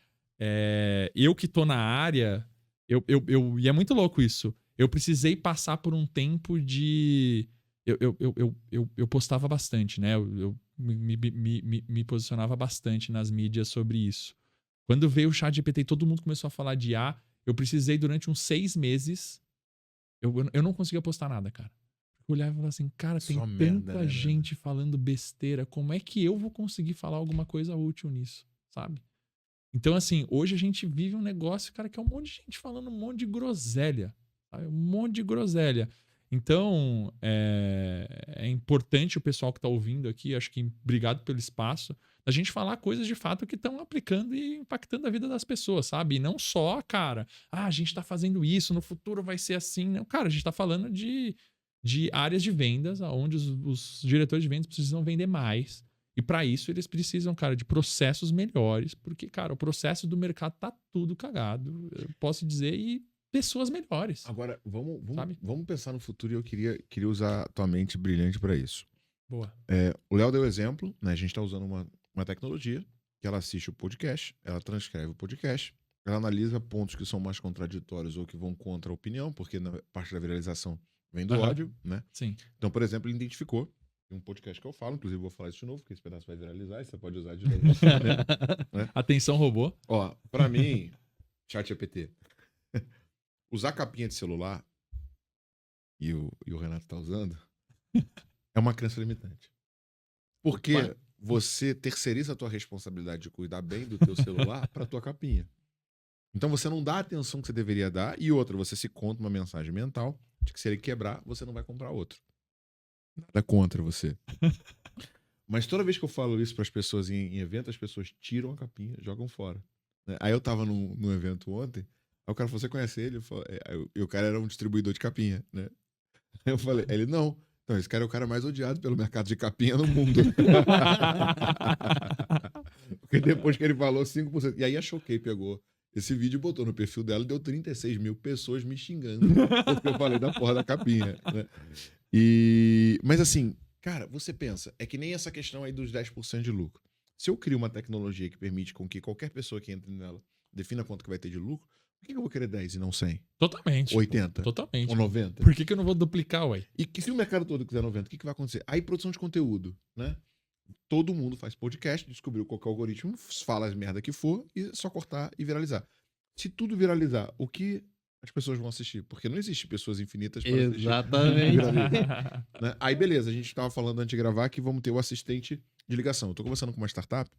eu que tô na área, e é muito louco isso, eu precisei passar por um tempo de... Eu postava bastante, né? Eu me posicionava bastante nas mídias sobre isso. Quando veio o ChatGPT e todo mundo começou a falar de IA, eu precisei durante uns 6 meses... Eu não conseguia postar nada, cara. Eu olhava e falava assim, cara, tem Só tanta merda, né, gente falando besteira, como é que eu vou conseguir falar alguma coisa útil nisso, sabe? Então, assim, hoje a gente vive um negócio, cara, que é um monte de gente falando um monte de groselha, sabe? Um monte de groselha. Então, é importante o pessoal que tá ouvindo aqui, acho que obrigado pelo espaço, a gente falar coisas de fato que estão aplicando e impactando a vida das pessoas, sabe? E não só, cara, a gente tá fazendo isso, no futuro vai ser assim. Não, cara, a gente tá falando de áreas de vendas, onde os diretores de vendas precisam vender mais. E para isso eles precisam, cara, de processos melhores, porque, cara, o processo do mercado tá tudo cagado, eu posso dizer, e pessoas melhores. Agora, vamos pensar no futuro e eu queria usar a tua mente brilhante para isso. Boa. O Léo deu exemplo, né? A gente tá usando uma tecnologia que ela assiste o podcast, ela transcreve o podcast ela analisa pontos que são mais contraditórios ou que vão contra a opinião, porque na parte da viralização vem do Aham. ódio, né? Sim. Então, por exemplo, ele identificou um podcast que eu falo, inclusive vou falar isso de novo, porque esse pedaço vai viralizar e você pode usar de novo. Né? Atenção, robô. Ó, pra mim, ChatGPT, usar capinha de celular, e o Renato tá usando, é uma crença limitante. Porque Opa. você terceiriza a tua responsabilidade de cuidar bem do teu celular pra tua capinha. Então você não dá a atenção que você deveria dar, e outra, você se conta uma mensagem mental de que se ele quebrar, você não vai comprar outro. Nada contra você. Mas toda vez que eu falo isso pras pessoas em evento, as pessoas tiram a capinha, jogam fora. Né? Aí eu tava num evento ontem, aí o cara falou, você conhece ele? E o cara era um distribuidor de capinha, né? Aí eu falei, ele não. Então, esse cara é o cara mais odiado pelo mercado de capinha no mundo. Porque depois que ele falou 5%. E aí a Choquei pegou esse vídeo e botou no perfil dela e deu 36 mil pessoas me xingando. Porque eu falei da porra da capinha. Né? Mas assim, cara, você pensa, é que nem essa questão aí dos 10% de lucro. Se eu crio uma tecnologia que permite com que qualquer pessoa que entre nela defina quanto que vai ter de lucro, por que eu vou querer 10 e não 100? Totalmente. 80? Totalmente. Ou 90? Por que eu não vou duplicar, ué? E que se o mercado todo quiser 90, o que vai acontecer? Aí produção de conteúdo, né? Todo mundo faz podcast, descobriu qual que é o algoritmo, fala as merda que for e é só cortar e viralizar. Se tudo viralizar, o que as pessoas vão assistir? Porque não existe pessoas infinitas para assistir. Exatamente. Né? Aí beleza, a gente tava falando antes de gravar que vamos ter o assistente de ligação. Eu tô conversando com uma startup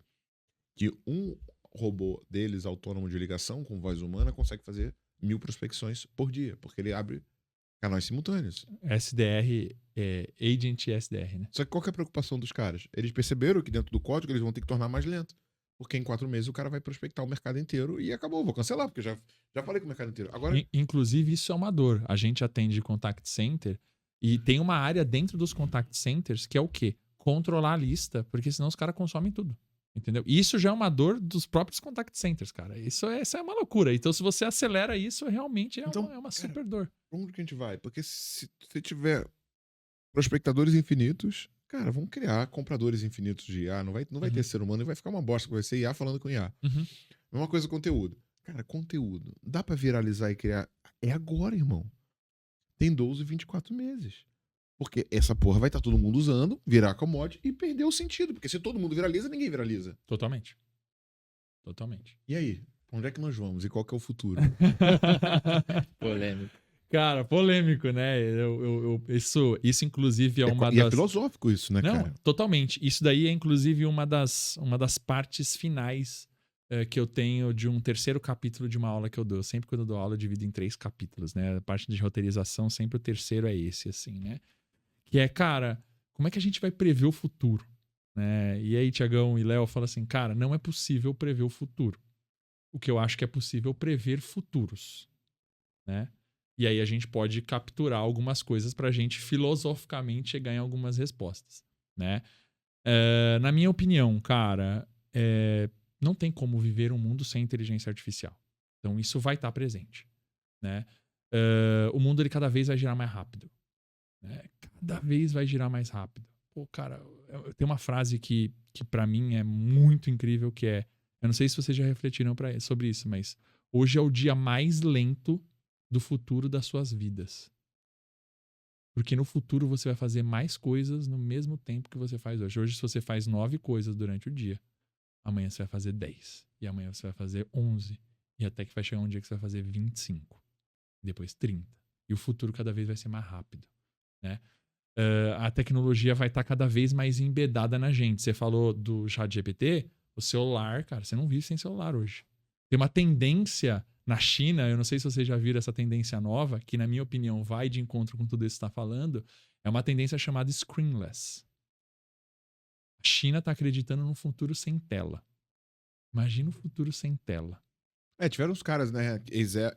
que um robô deles, autônomo de ligação, com voz humana, consegue fazer 1000 prospecções por dia, porque ele abre canais simultâneos. SDR, Agent SDR, né? Só que qual que é a preocupação dos caras? Eles perceberam que dentro do código eles vão ter que tornar mais lento. Porque em 4 meses o cara vai prospectar o mercado inteiro e acabou. Vou cancelar, porque já falei com o mercado inteiro. Agora, Inclusive, isso é uma dor. A gente atende contact center e tem uma área dentro dos contact centers que é o quê? Controlar a lista, porque senão os caras consomem tudo. Entendeu? E isso já é uma dor dos próprios contact centers, cara. Isso é uma loucura. Então, se você acelera isso, realmente é Então, uma cara, super dor. onde que a gente vai? Porque se você tiver prospectadores infinitos, cara, vão criar compradores infinitos de IA. Não vai ter ser humano e vai ficar uma bosta, vai ser IA falando com IA. Uhum. Mesma coisa conteúdo. Cara, conteúdo. Dá pra viralizar e criar? É agora, irmão. Tem 12, 24 meses. Porque essa porra vai estar todo mundo usando, virar commodity e perder o sentido. Porque se todo mundo viraliza, ninguém viraliza. Totalmente. Totalmente. E aí? Onde é que nós vamos? E qual que é o futuro? Polêmico. Cara, polêmico, né? Isso inclusive, é uma E das... é filosófico isso, né, Não, cara? totalmente. Isso daí é, inclusive, uma das partes finais que eu tenho de um terceiro capítulo de uma aula que eu dou. Sempre quando eu dou aula, eu divido em 3 capítulos, né? A parte de roteirização, sempre o terceiro é esse, assim, né? Que é, cara, como é que a gente vai prever o futuro? Né? E aí, Tiagão e Léo falam assim, cara, não é possível prever o futuro. O que eu acho que é possível prever futuros, né? E aí a gente pode capturar algumas coisas pra gente filosoficamente chegar em algumas respostas, né? Na minha opinião, cara, não tem como viver um mundo sem inteligência artificial. Então isso vai estar presente, né? O mundo ele cada vez vai girar mais rápido, né? Cada vez vai girar mais rápido. Pô, cara, tem uma frase que para mim é muito incrível, que é, eu não sei se vocês já refletiram sobre isso, mas hoje é o dia mais lento do futuro das suas vidas. Porque no futuro você vai fazer mais coisas no mesmo tempo que você faz hoje. Hoje, se você faz 9 coisas durante o dia, amanhã você vai fazer 10. E amanhã você vai fazer 11. E até que vai chegar um dia que você vai fazer 25. Depois 30. E o futuro cada vez vai ser mais rápido, né? A tecnologia vai estar cada vez mais embedada na gente. Você falou do ChatGPT, o celular, cara, você não vive sem celular hoje. Tem uma tendência na China, eu não sei se vocês já viram essa tendência nova, que na minha opinião vai de encontro com tudo isso que você está falando, é uma tendência chamada screenless. A China está acreditando num futuro sem tela. Imagina um futuro sem tela. Tiveram uns caras, né,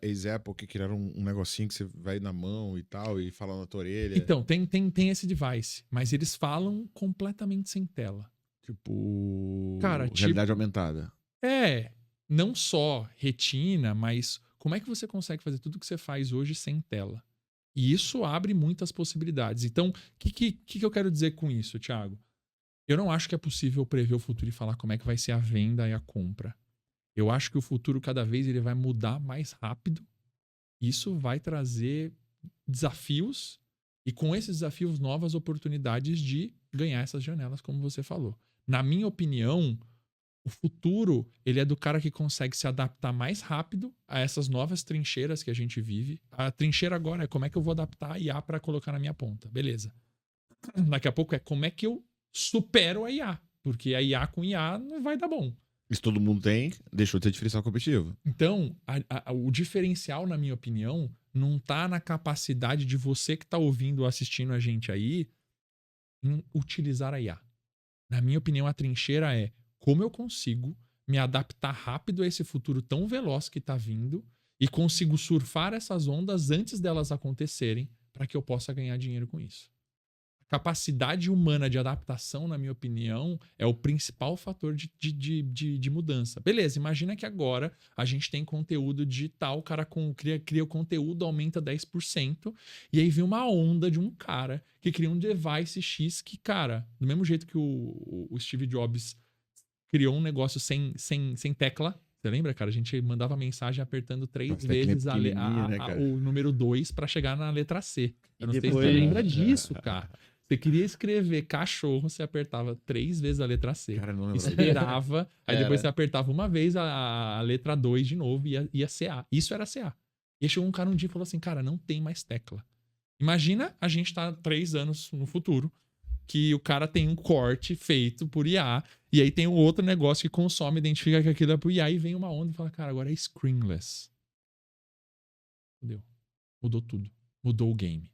ex-Apple, que criaram um negocinho que você vai na mão e tal, e fala na tua orelha. Então, tem esse device, mas eles falam completamente sem tela. Tipo, cara, realidade aumentada. Não só retina, mas como é que você consegue fazer tudo que você faz hoje sem tela? E isso abre muitas possibilidades. Então, o que eu quero dizer com isso, Thiago? Eu não acho que é possível prever o futuro e falar como é que vai ser a venda e a compra. Eu acho que o futuro cada vez ele vai mudar mais rápido. Isso vai trazer desafios e com esses desafios novas oportunidades de ganhar essas janelas, como você falou. Na minha opinião, o futuro ele é do cara que consegue se adaptar mais rápido a essas novas trincheiras que a gente vive. A trincheira agora é como é que eu vou adaptar a IA para colocar na minha ponta. Beleza. Daqui a pouco é como é que eu supero a IA. Porque a IA com IA não vai dar bom. Isso todo mundo tem, deixou de ser diferencial competitivo. Então, o diferencial, na minha opinião, não tá na capacidade de você que tá ouvindo ou assistindo a gente aí em utilizar a IA. Na minha opinião, a trincheira é como eu consigo me adaptar rápido a esse futuro tão veloz que tá vindo e consigo surfar essas ondas antes delas acontecerem para que eu possa ganhar dinheiro com isso. Capacidade humana de adaptação, na minha opinião, é o principal fator de mudança. Beleza, imagina que agora a gente tem conteúdo digital, o cara cria o conteúdo, aumenta 10%, e aí vem uma onda de um cara que cria um device X que, cara, do mesmo jeito que o Steve Jobs criou um negócio sem tecla. Você lembra, cara? A gente mandava mensagem apertando 3 vezes o número 2 para chegar na letra C. Eu não sei se você lembra disso, cara. Você queria escrever cachorro, você apertava 3 vezes a letra C. Cara, não esperava, aí depois você apertava uma vez a letra 2 de novo e ia CA. Isso era CA. E aí chegou um cara um dia e falou assim, cara, não tem mais tecla. Imagina a gente tá 3 anos no futuro, que o cara tem um corte feito por IA, e aí tem um outro negócio que consome, identifica que aquilo é por IA, e vem uma onda e fala, cara, agora é screenless. Entendeu? Mudou tudo. Mudou o game.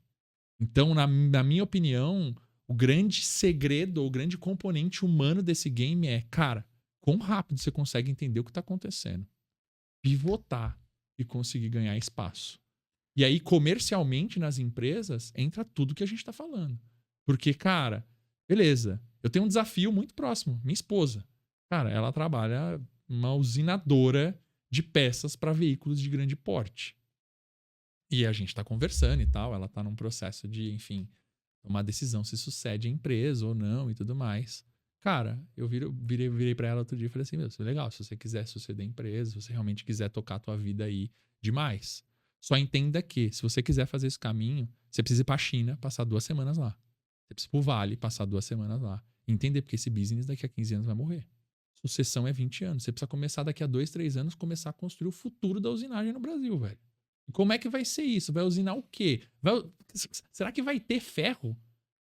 Então, na minha opinião, o grande segredo, o grande componente humano desse game é, cara, quão rápido você consegue entender o que está acontecendo, pivotar e conseguir ganhar espaço. E aí, comercialmente, nas empresas, entra tudo que a gente está falando. Porque, cara, beleza, eu tenho um desafio muito próximo. Minha esposa, cara, ela trabalha uma usinadora de peças para veículos de grande porte. E a gente tá conversando e tal, ela tá num processo de, enfim, tomar decisão se sucede a empresa ou não e tudo mais. Cara, eu virei pra ela outro dia e falei assim, meu, isso é legal, se você quiser suceder a empresa, se você realmente quiser tocar a tua vida aí demais. Só entenda que, se você quiser fazer esse caminho, você precisa ir pra China, passar 2 semanas lá. Você precisa ir pro Vale, passar 2 semanas lá. Entender, porque esse business daqui a 15 anos vai morrer. Sucessão é 20 anos. Você precisa começar daqui a 2, 3 anos, começar a construir o futuro da usinagem no Brasil, velho. Como é que vai ser isso? Vai usinar o quê? Será que vai ter ferro?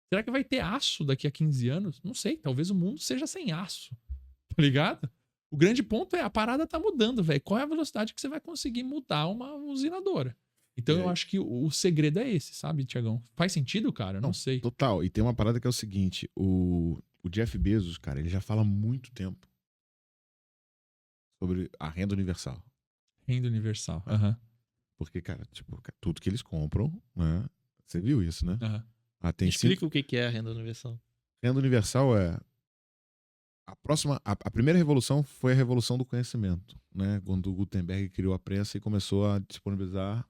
Será que vai ter aço daqui a 15 anos? Não sei, talvez o mundo seja sem aço. Tá ligado? O grande ponto é, a parada tá mudando, velho. Qual é a velocidade que você vai conseguir mudar uma usinadora? Então eu acho que o segredo é esse, sabe, Tiagão? Faz sentido, cara? Eu não sei. Total. E tem uma parada que é o seguinte, o Jeff Bezos, cara, ele já fala há muito tempo sobre a renda universal. Renda universal, aham. Porque, cara, tipo, tudo que eles compram, né? Você viu isso, né? Uhum. Explica o que é a renda universal. Renda universal é a primeira revolução foi a revolução do conhecimento, né? Quando o Gutenberg criou a prensa e começou a disponibilizar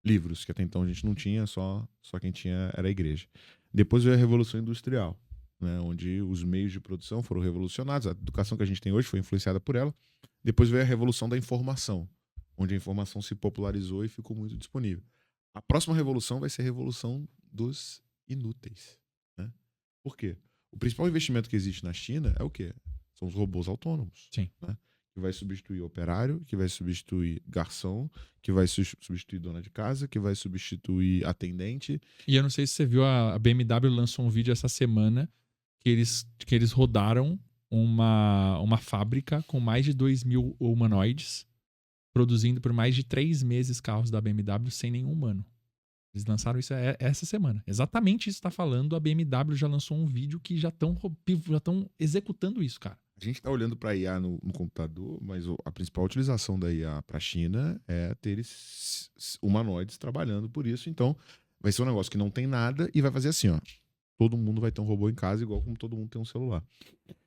livros, que até então a gente não tinha, só quem tinha era a igreja. Depois veio a revolução industrial, né? Onde os meios de produção foram revolucionados, a educação que a gente tem hoje foi influenciada por ela. Depois veio a revolução da informação, onde a informação se popularizou e ficou muito disponível. A próxima revolução vai ser a revolução dos inúteis, né? Por quê? O principal investimento que existe na China é o quê? São os robôs autônomos. Sim. Né? Que vai substituir operário, que vai substituir garçom, que vai substituir dona de casa, que vai substituir atendente. E eu não sei se você viu, a BMW lançou um vídeo essa semana que eles rodaram uma fábrica com mais de 2.000 humanoides, produzindo por mais de 3 meses carros da BMW sem nenhum humano. Eles lançaram isso essa semana. Exatamente isso que está falando. A BMW já lançou um vídeo que já estão executando isso, cara. A gente está olhando para a IA no computador, mas a principal utilização da IA para a China é ter humanoides trabalhando por isso. Então, vai ser um negócio que não tem nada e vai fazer assim, ó. Todo mundo vai ter um robô em casa, igual como todo mundo tem um celular.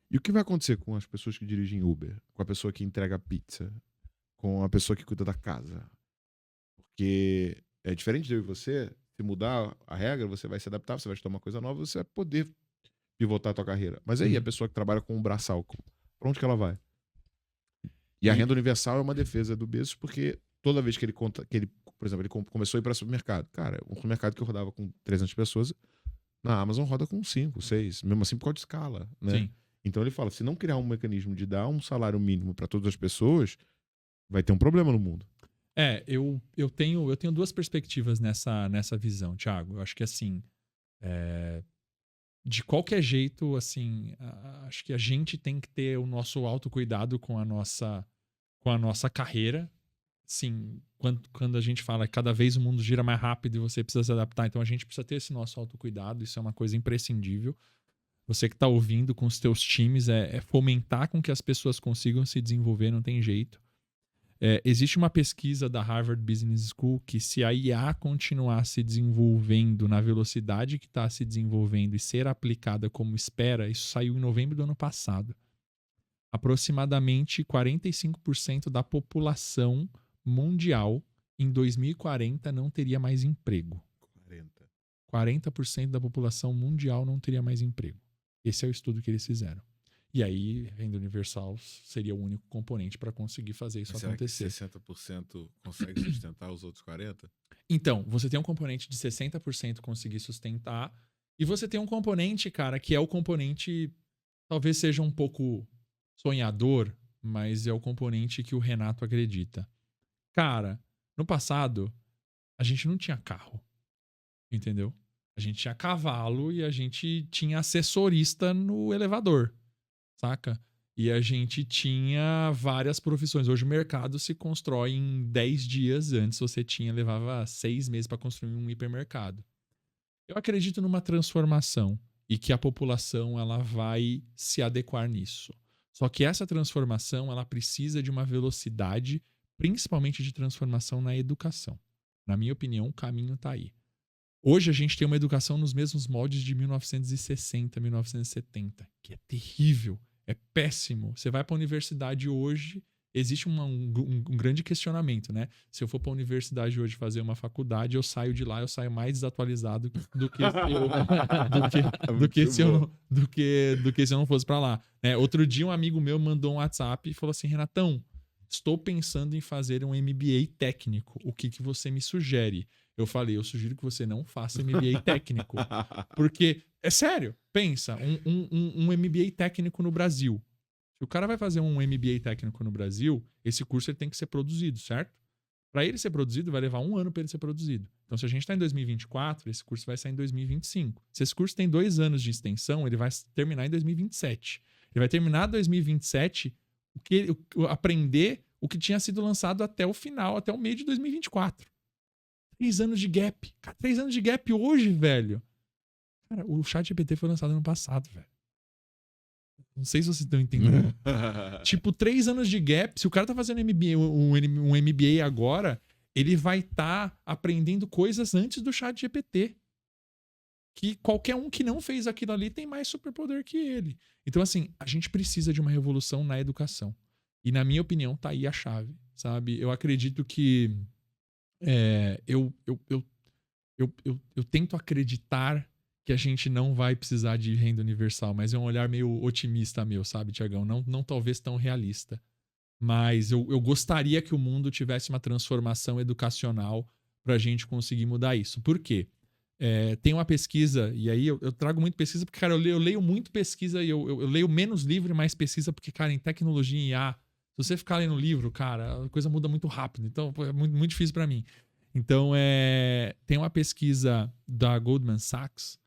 E o que vai acontecer com as pessoas que dirigem Uber? Com a pessoa que entrega pizza? Com a pessoa que cuida da casa? Porque é diferente de eu e você, se mudar a regra, você vai se adaptar, você vai estudar uma coisa nova, você vai poder pivotar a tua carreira. Mas aí, a pessoa que trabalha com um braçal, pra onde que ela vai? E a renda universal é uma defesa do Bezos, porque toda vez que ele conta, por exemplo, ele começou a ir para supermercado. Cara, um supermercado que eu rodava com 300 pessoas, na Amazon roda com 5, 6, mesmo assim por causa de escala, né? Sim. Então ele fala, se não criar um mecanismo de dar um salário mínimo para todas as pessoas, vai ter um problema no mundo. Eu tenho duas perspectivas nessa visão, Thiago. Eu acho que assim, de qualquer jeito, assim, acho que a gente tem que ter o nosso autocuidado com a nossa carreira. Sim, quando a gente fala que cada vez o mundo gira mais rápido e você precisa se adaptar, então a gente precisa ter esse nosso autocuidado, isso é uma coisa imprescindível. Você que está ouvindo com os teus times é fomentar com que as pessoas consigam se desenvolver, não tem jeito. Existe uma pesquisa da Harvard Business School que se a IA continuar se desenvolvendo na velocidade que está se desenvolvendo e ser aplicada como espera, isso saiu em novembro do ano passado. Aproximadamente 45% da população mundial em 2040 não teria mais emprego. 40% da população mundial não teria mais emprego. Esse é o estudo que eles fizeram. E aí, renda universal seria o único componente para conseguir fazer isso acontecer. Será que 60% consegue sustentar os outros 40%? Então, você tem um componente de 60% conseguir sustentar, e você tem um componente, cara, que é o componente, talvez seja um pouco sonhador, mas é o componente que o Renato acredita. Cara, no passado, a gente não tinha carro, entendeu? A gente tinha cavalo e a gente tinha assessorista no elevador, saca? E a gente tinha várias profissões. Hoje o mercado se constrói em 10 dias. Antes você levava 6 meses para construir um hipermercado. Eu acredito numa transformação e que a população ela vai se adequar nisso. Só que essa transformação ela precisa de uma velocidade, principalmente de transformação na educação. Na minha opinião, o caminho está aí. Hoje a gente tem uma educação nos mesmos moldes de 1960, 1970, que é terrível, é péssimo. Você vai para a universidade hoje, existe um grande questionamento, né? Se eu for para a universidade hoje fazer uma faculdade, eu saio de lá, eu saio mais desatualizado do que se eu não fosse para lá. Outro dia um amigo meu mandou um WhatsApp e falou assim, Renatão, estou pensando em fazer um MBA técnico. O que você me sugere? Eu falei, eu sugiro que você não faça MBA técnico. Porque, é sério, pensa, um MBA técnico no Brasil. Se o cara vai fazer um MBA técnico no Brasil, esse curso ele tem que ser produzido, certo? Para ele ser produzido, vai levar 1 ano para ele ser produzido. Então, se a gente está em 2024, esse curso vai sair em 2025. Se esse curso tem 2 anos de extensão, ele vai terminar em 2027. Ele vai terminar em 2027 aprender o que tinha sido lançado até o final, até o meio de 2024. 3 anos de gap. Cara, 3 anos de gap hoje, velho. Cara, o ChatGPT foi lançado ano passado, velho. Não sei se vocês estão entendendo. Tipo, 3 anos de gap. Se o cara tá fazendo um MBA agora, ele vai estar aprendendo coisas antes do ChatGPT. Que qualquer um que não fez aquilo ali tem mais superpoder que ele. Então, assim, a gente precisa de uma revolução na educação. E, na minha opinião, tá aí a chave, sabe? Eu acredito que eu tento acreditar que a gente não vai precisar de renda universal, mas é um olhar meio otimista meu, sabe, Tiagão? Não talvez tão realista. Mas eu gostaria que o mundo tivesse uma transformação educacional pra gente conseguir mudar isso. Por quê? Tem uma pesquisa, e aí eu trago muito pesquisa, porque, cara, eu leio muito pesquisa e eu leio menos livro e mais pesquisa, porque, cara, em tecnologia e IA, se você ficar lendo livro, cara, a coisa muda muito rápido. Então, é muito, muito difícil para mim. Então, tem uma pesquisa da Goldman Sachs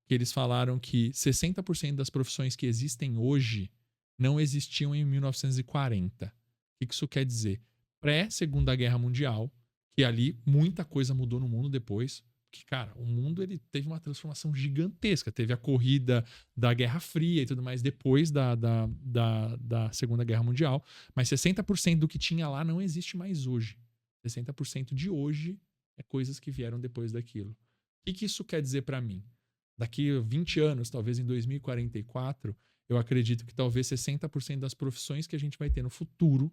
que eles falaram que 60% das profissões que existem hoje não existiam em 1940. O que isso quer dizer? Pré-Segunda Guerra Mundial, que ali muita coisa mudou no mundo depois. Que, cara, o mundo ele teve uma transformação gigantesca. Teve a corrida da Guerra Fria e tudo mais depois da Segunda Guerra Mundial. Mas 60% do que tinha lá não existe mais hoje. 60% de hoje é coisas que vieram depois daquilo. O que isso quer dizer para mim? Daqui a 20 anos, talvez em 2044, eu acredito que talvez 60% das profissões que a gente vai ter no futuro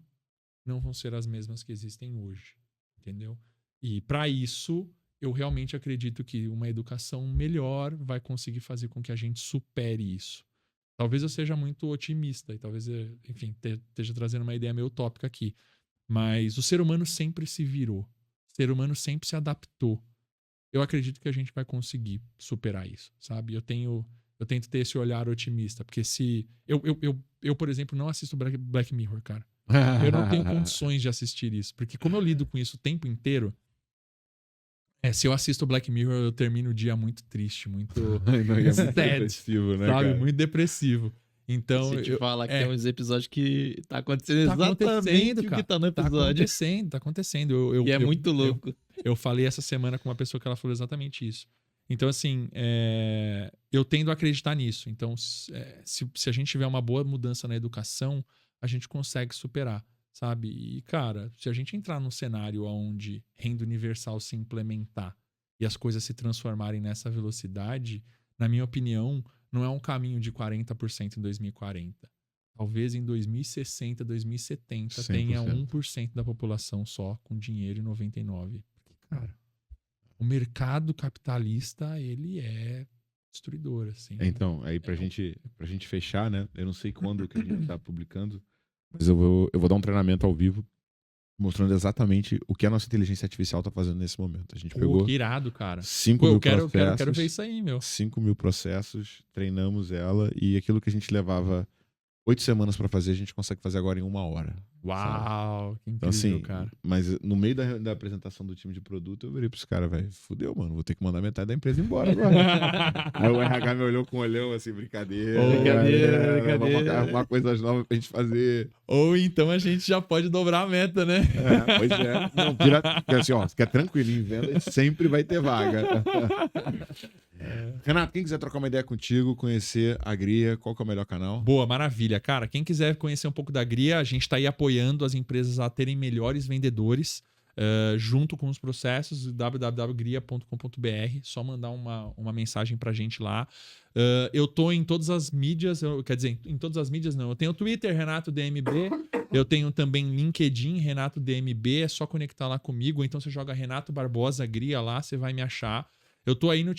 não vão ser as mesmas que existem hoje. Entendeu? E para isso, eu realmente acredito que uma educação melhor vai conseguir fazer com que a gente supere isso. Talvez eu seja muito otimista e talvez, enfim, esteja trazendo uma ideia meio utópica aqui. Mas o ser humano sempre se virou. O ser humano sempre se adaptou. Eu acredito que a gente vai conseguir superar isso, sabe? Eu tento ter esse olhar otimista, porque se... Eu, por exemplo, não assisto Black Mirror, cara. Eu não tenho condições de assistir isso, porque como eu lido com isso o tempo inteiro, se eu assisto Black Mirror, eu termino o dia muito triste, muito muito sad, depressivo, né, sabe? cara? Muito depressivo. Então, Se eu te falar que tem uns episódios que tá acontecendo tá exatamente acontecendo, o que cara. tá no episódio. Tá acontecendo. E é muito louco. Eu falei essa semana com uma pessoa que ela falou exatamente isso. Então, assim, eu tendo a acreditar nisso. Então, se a gente tiver uma boa mudança na educação, a gente consegue superar, sabe? E, cara, se a gente entrar num cenário onde renda universal se implementar e as coisas se transformarem nessa velocidade, na minha opinião, não é um caminho de 40% em 2040. Talvez em 2060, 2070 tenha 1% da população só com dinheiro e 99%. Porque, cara, o mercado capitalista, ele é destruidor, assim. Então, aí pra gente fechar, né? Eu não sei quando que a gente tá publicando, mas eu vou dar um treinamento ao vivo mostrando exatamente o que a nossa inteligência artificial tá fazendo nesse momento. A gente pegou Que irado, cara. 5 mil processos. Eu quero ver isso aí, meu. 5 mil processos, treinamos ela e aquilo que a gente levava 8 semanas pra fazer, a gente consegue fazer agora em 1 hora. Uau, que incrível, Então, assim, cara. mas no meio da apresentação do time de produto, eu virei pros caras, velho, fudeu, mano, vou ter que mandar metade da empresa embora agora. Aí o RH me olhou com um olhão, assim, brincadeira. Vamos arrumar coisas novas pra gente fazer. Ou então a gente já pode dobrar a meta, né? Pois é. Não, assim, ó, você quer tranquilo em venda, sempre vai ter vaga. Renato, quem quiser trocar uma ideia contigo, conhecer a Gria, qual que é o melhor canal? Boa, maravilha. Cara, quem quiser conhecer um pouco da Gria, a gente tá aí apoiando as empresas a terem melhores vendedores, junto com os processos, www.gria.com.br. Só mandar uma mensagem pra gente lá. Eu tô em todas as mídias, quer dizer, em todas as mídias não. Eu tenho o Twitter, Renato DMB. Eu tenho também LinkedIn, Renato DMB. É só conectar lá comigo. Ou então você joga Renato Barbosa Gria lá, você vai me achar. Eu tô aí no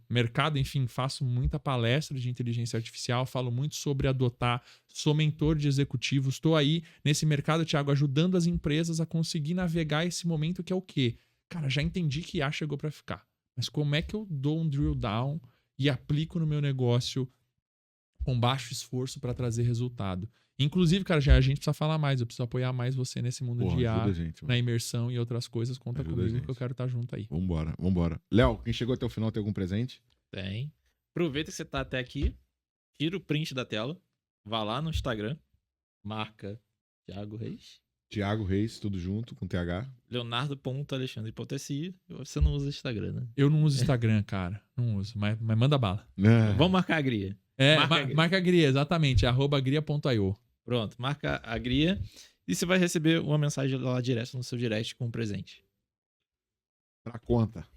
mercado, enfim, faço muita palestra de inteligência artificial, falo muito sobre adotar, sou mentor de executivos, estou aí nesse mercado, Thiago, ajudando as empresas a conseguir navegar esse momento que é o quê? Cara, já entendi que IA chegou para ficar, mas como é que eu dou um drill down e aplico no meu negócio com baixo esforço para trazer resultado? Inclusive, cara, a gente precisa falar mais. Eu preciso apoiar mais você nesse mundo de IA, na imersão e outras coisas. Conta comigo que eu quero estar junto aí. Vambora. Léo, quem chegou até o final tem algum presente? Tem. Aproveita que você tá até aqui, tira o print da tela, vá lá no Instagram, marca Thiago Reis. Thiago Reis, tudo junto, com TH. Leonardo.Alexandre Hipotesi. Você não usa Instagram, né? Eu não uso Instagram, cara. Não uso, mas manda bala. Vamos marcar a Gria. Marca a Gria, exatamente. @gria.io. Pronto, marca a Gria e você vai receber uma mensagem lá direto no seu direct com um presente. Pra conta.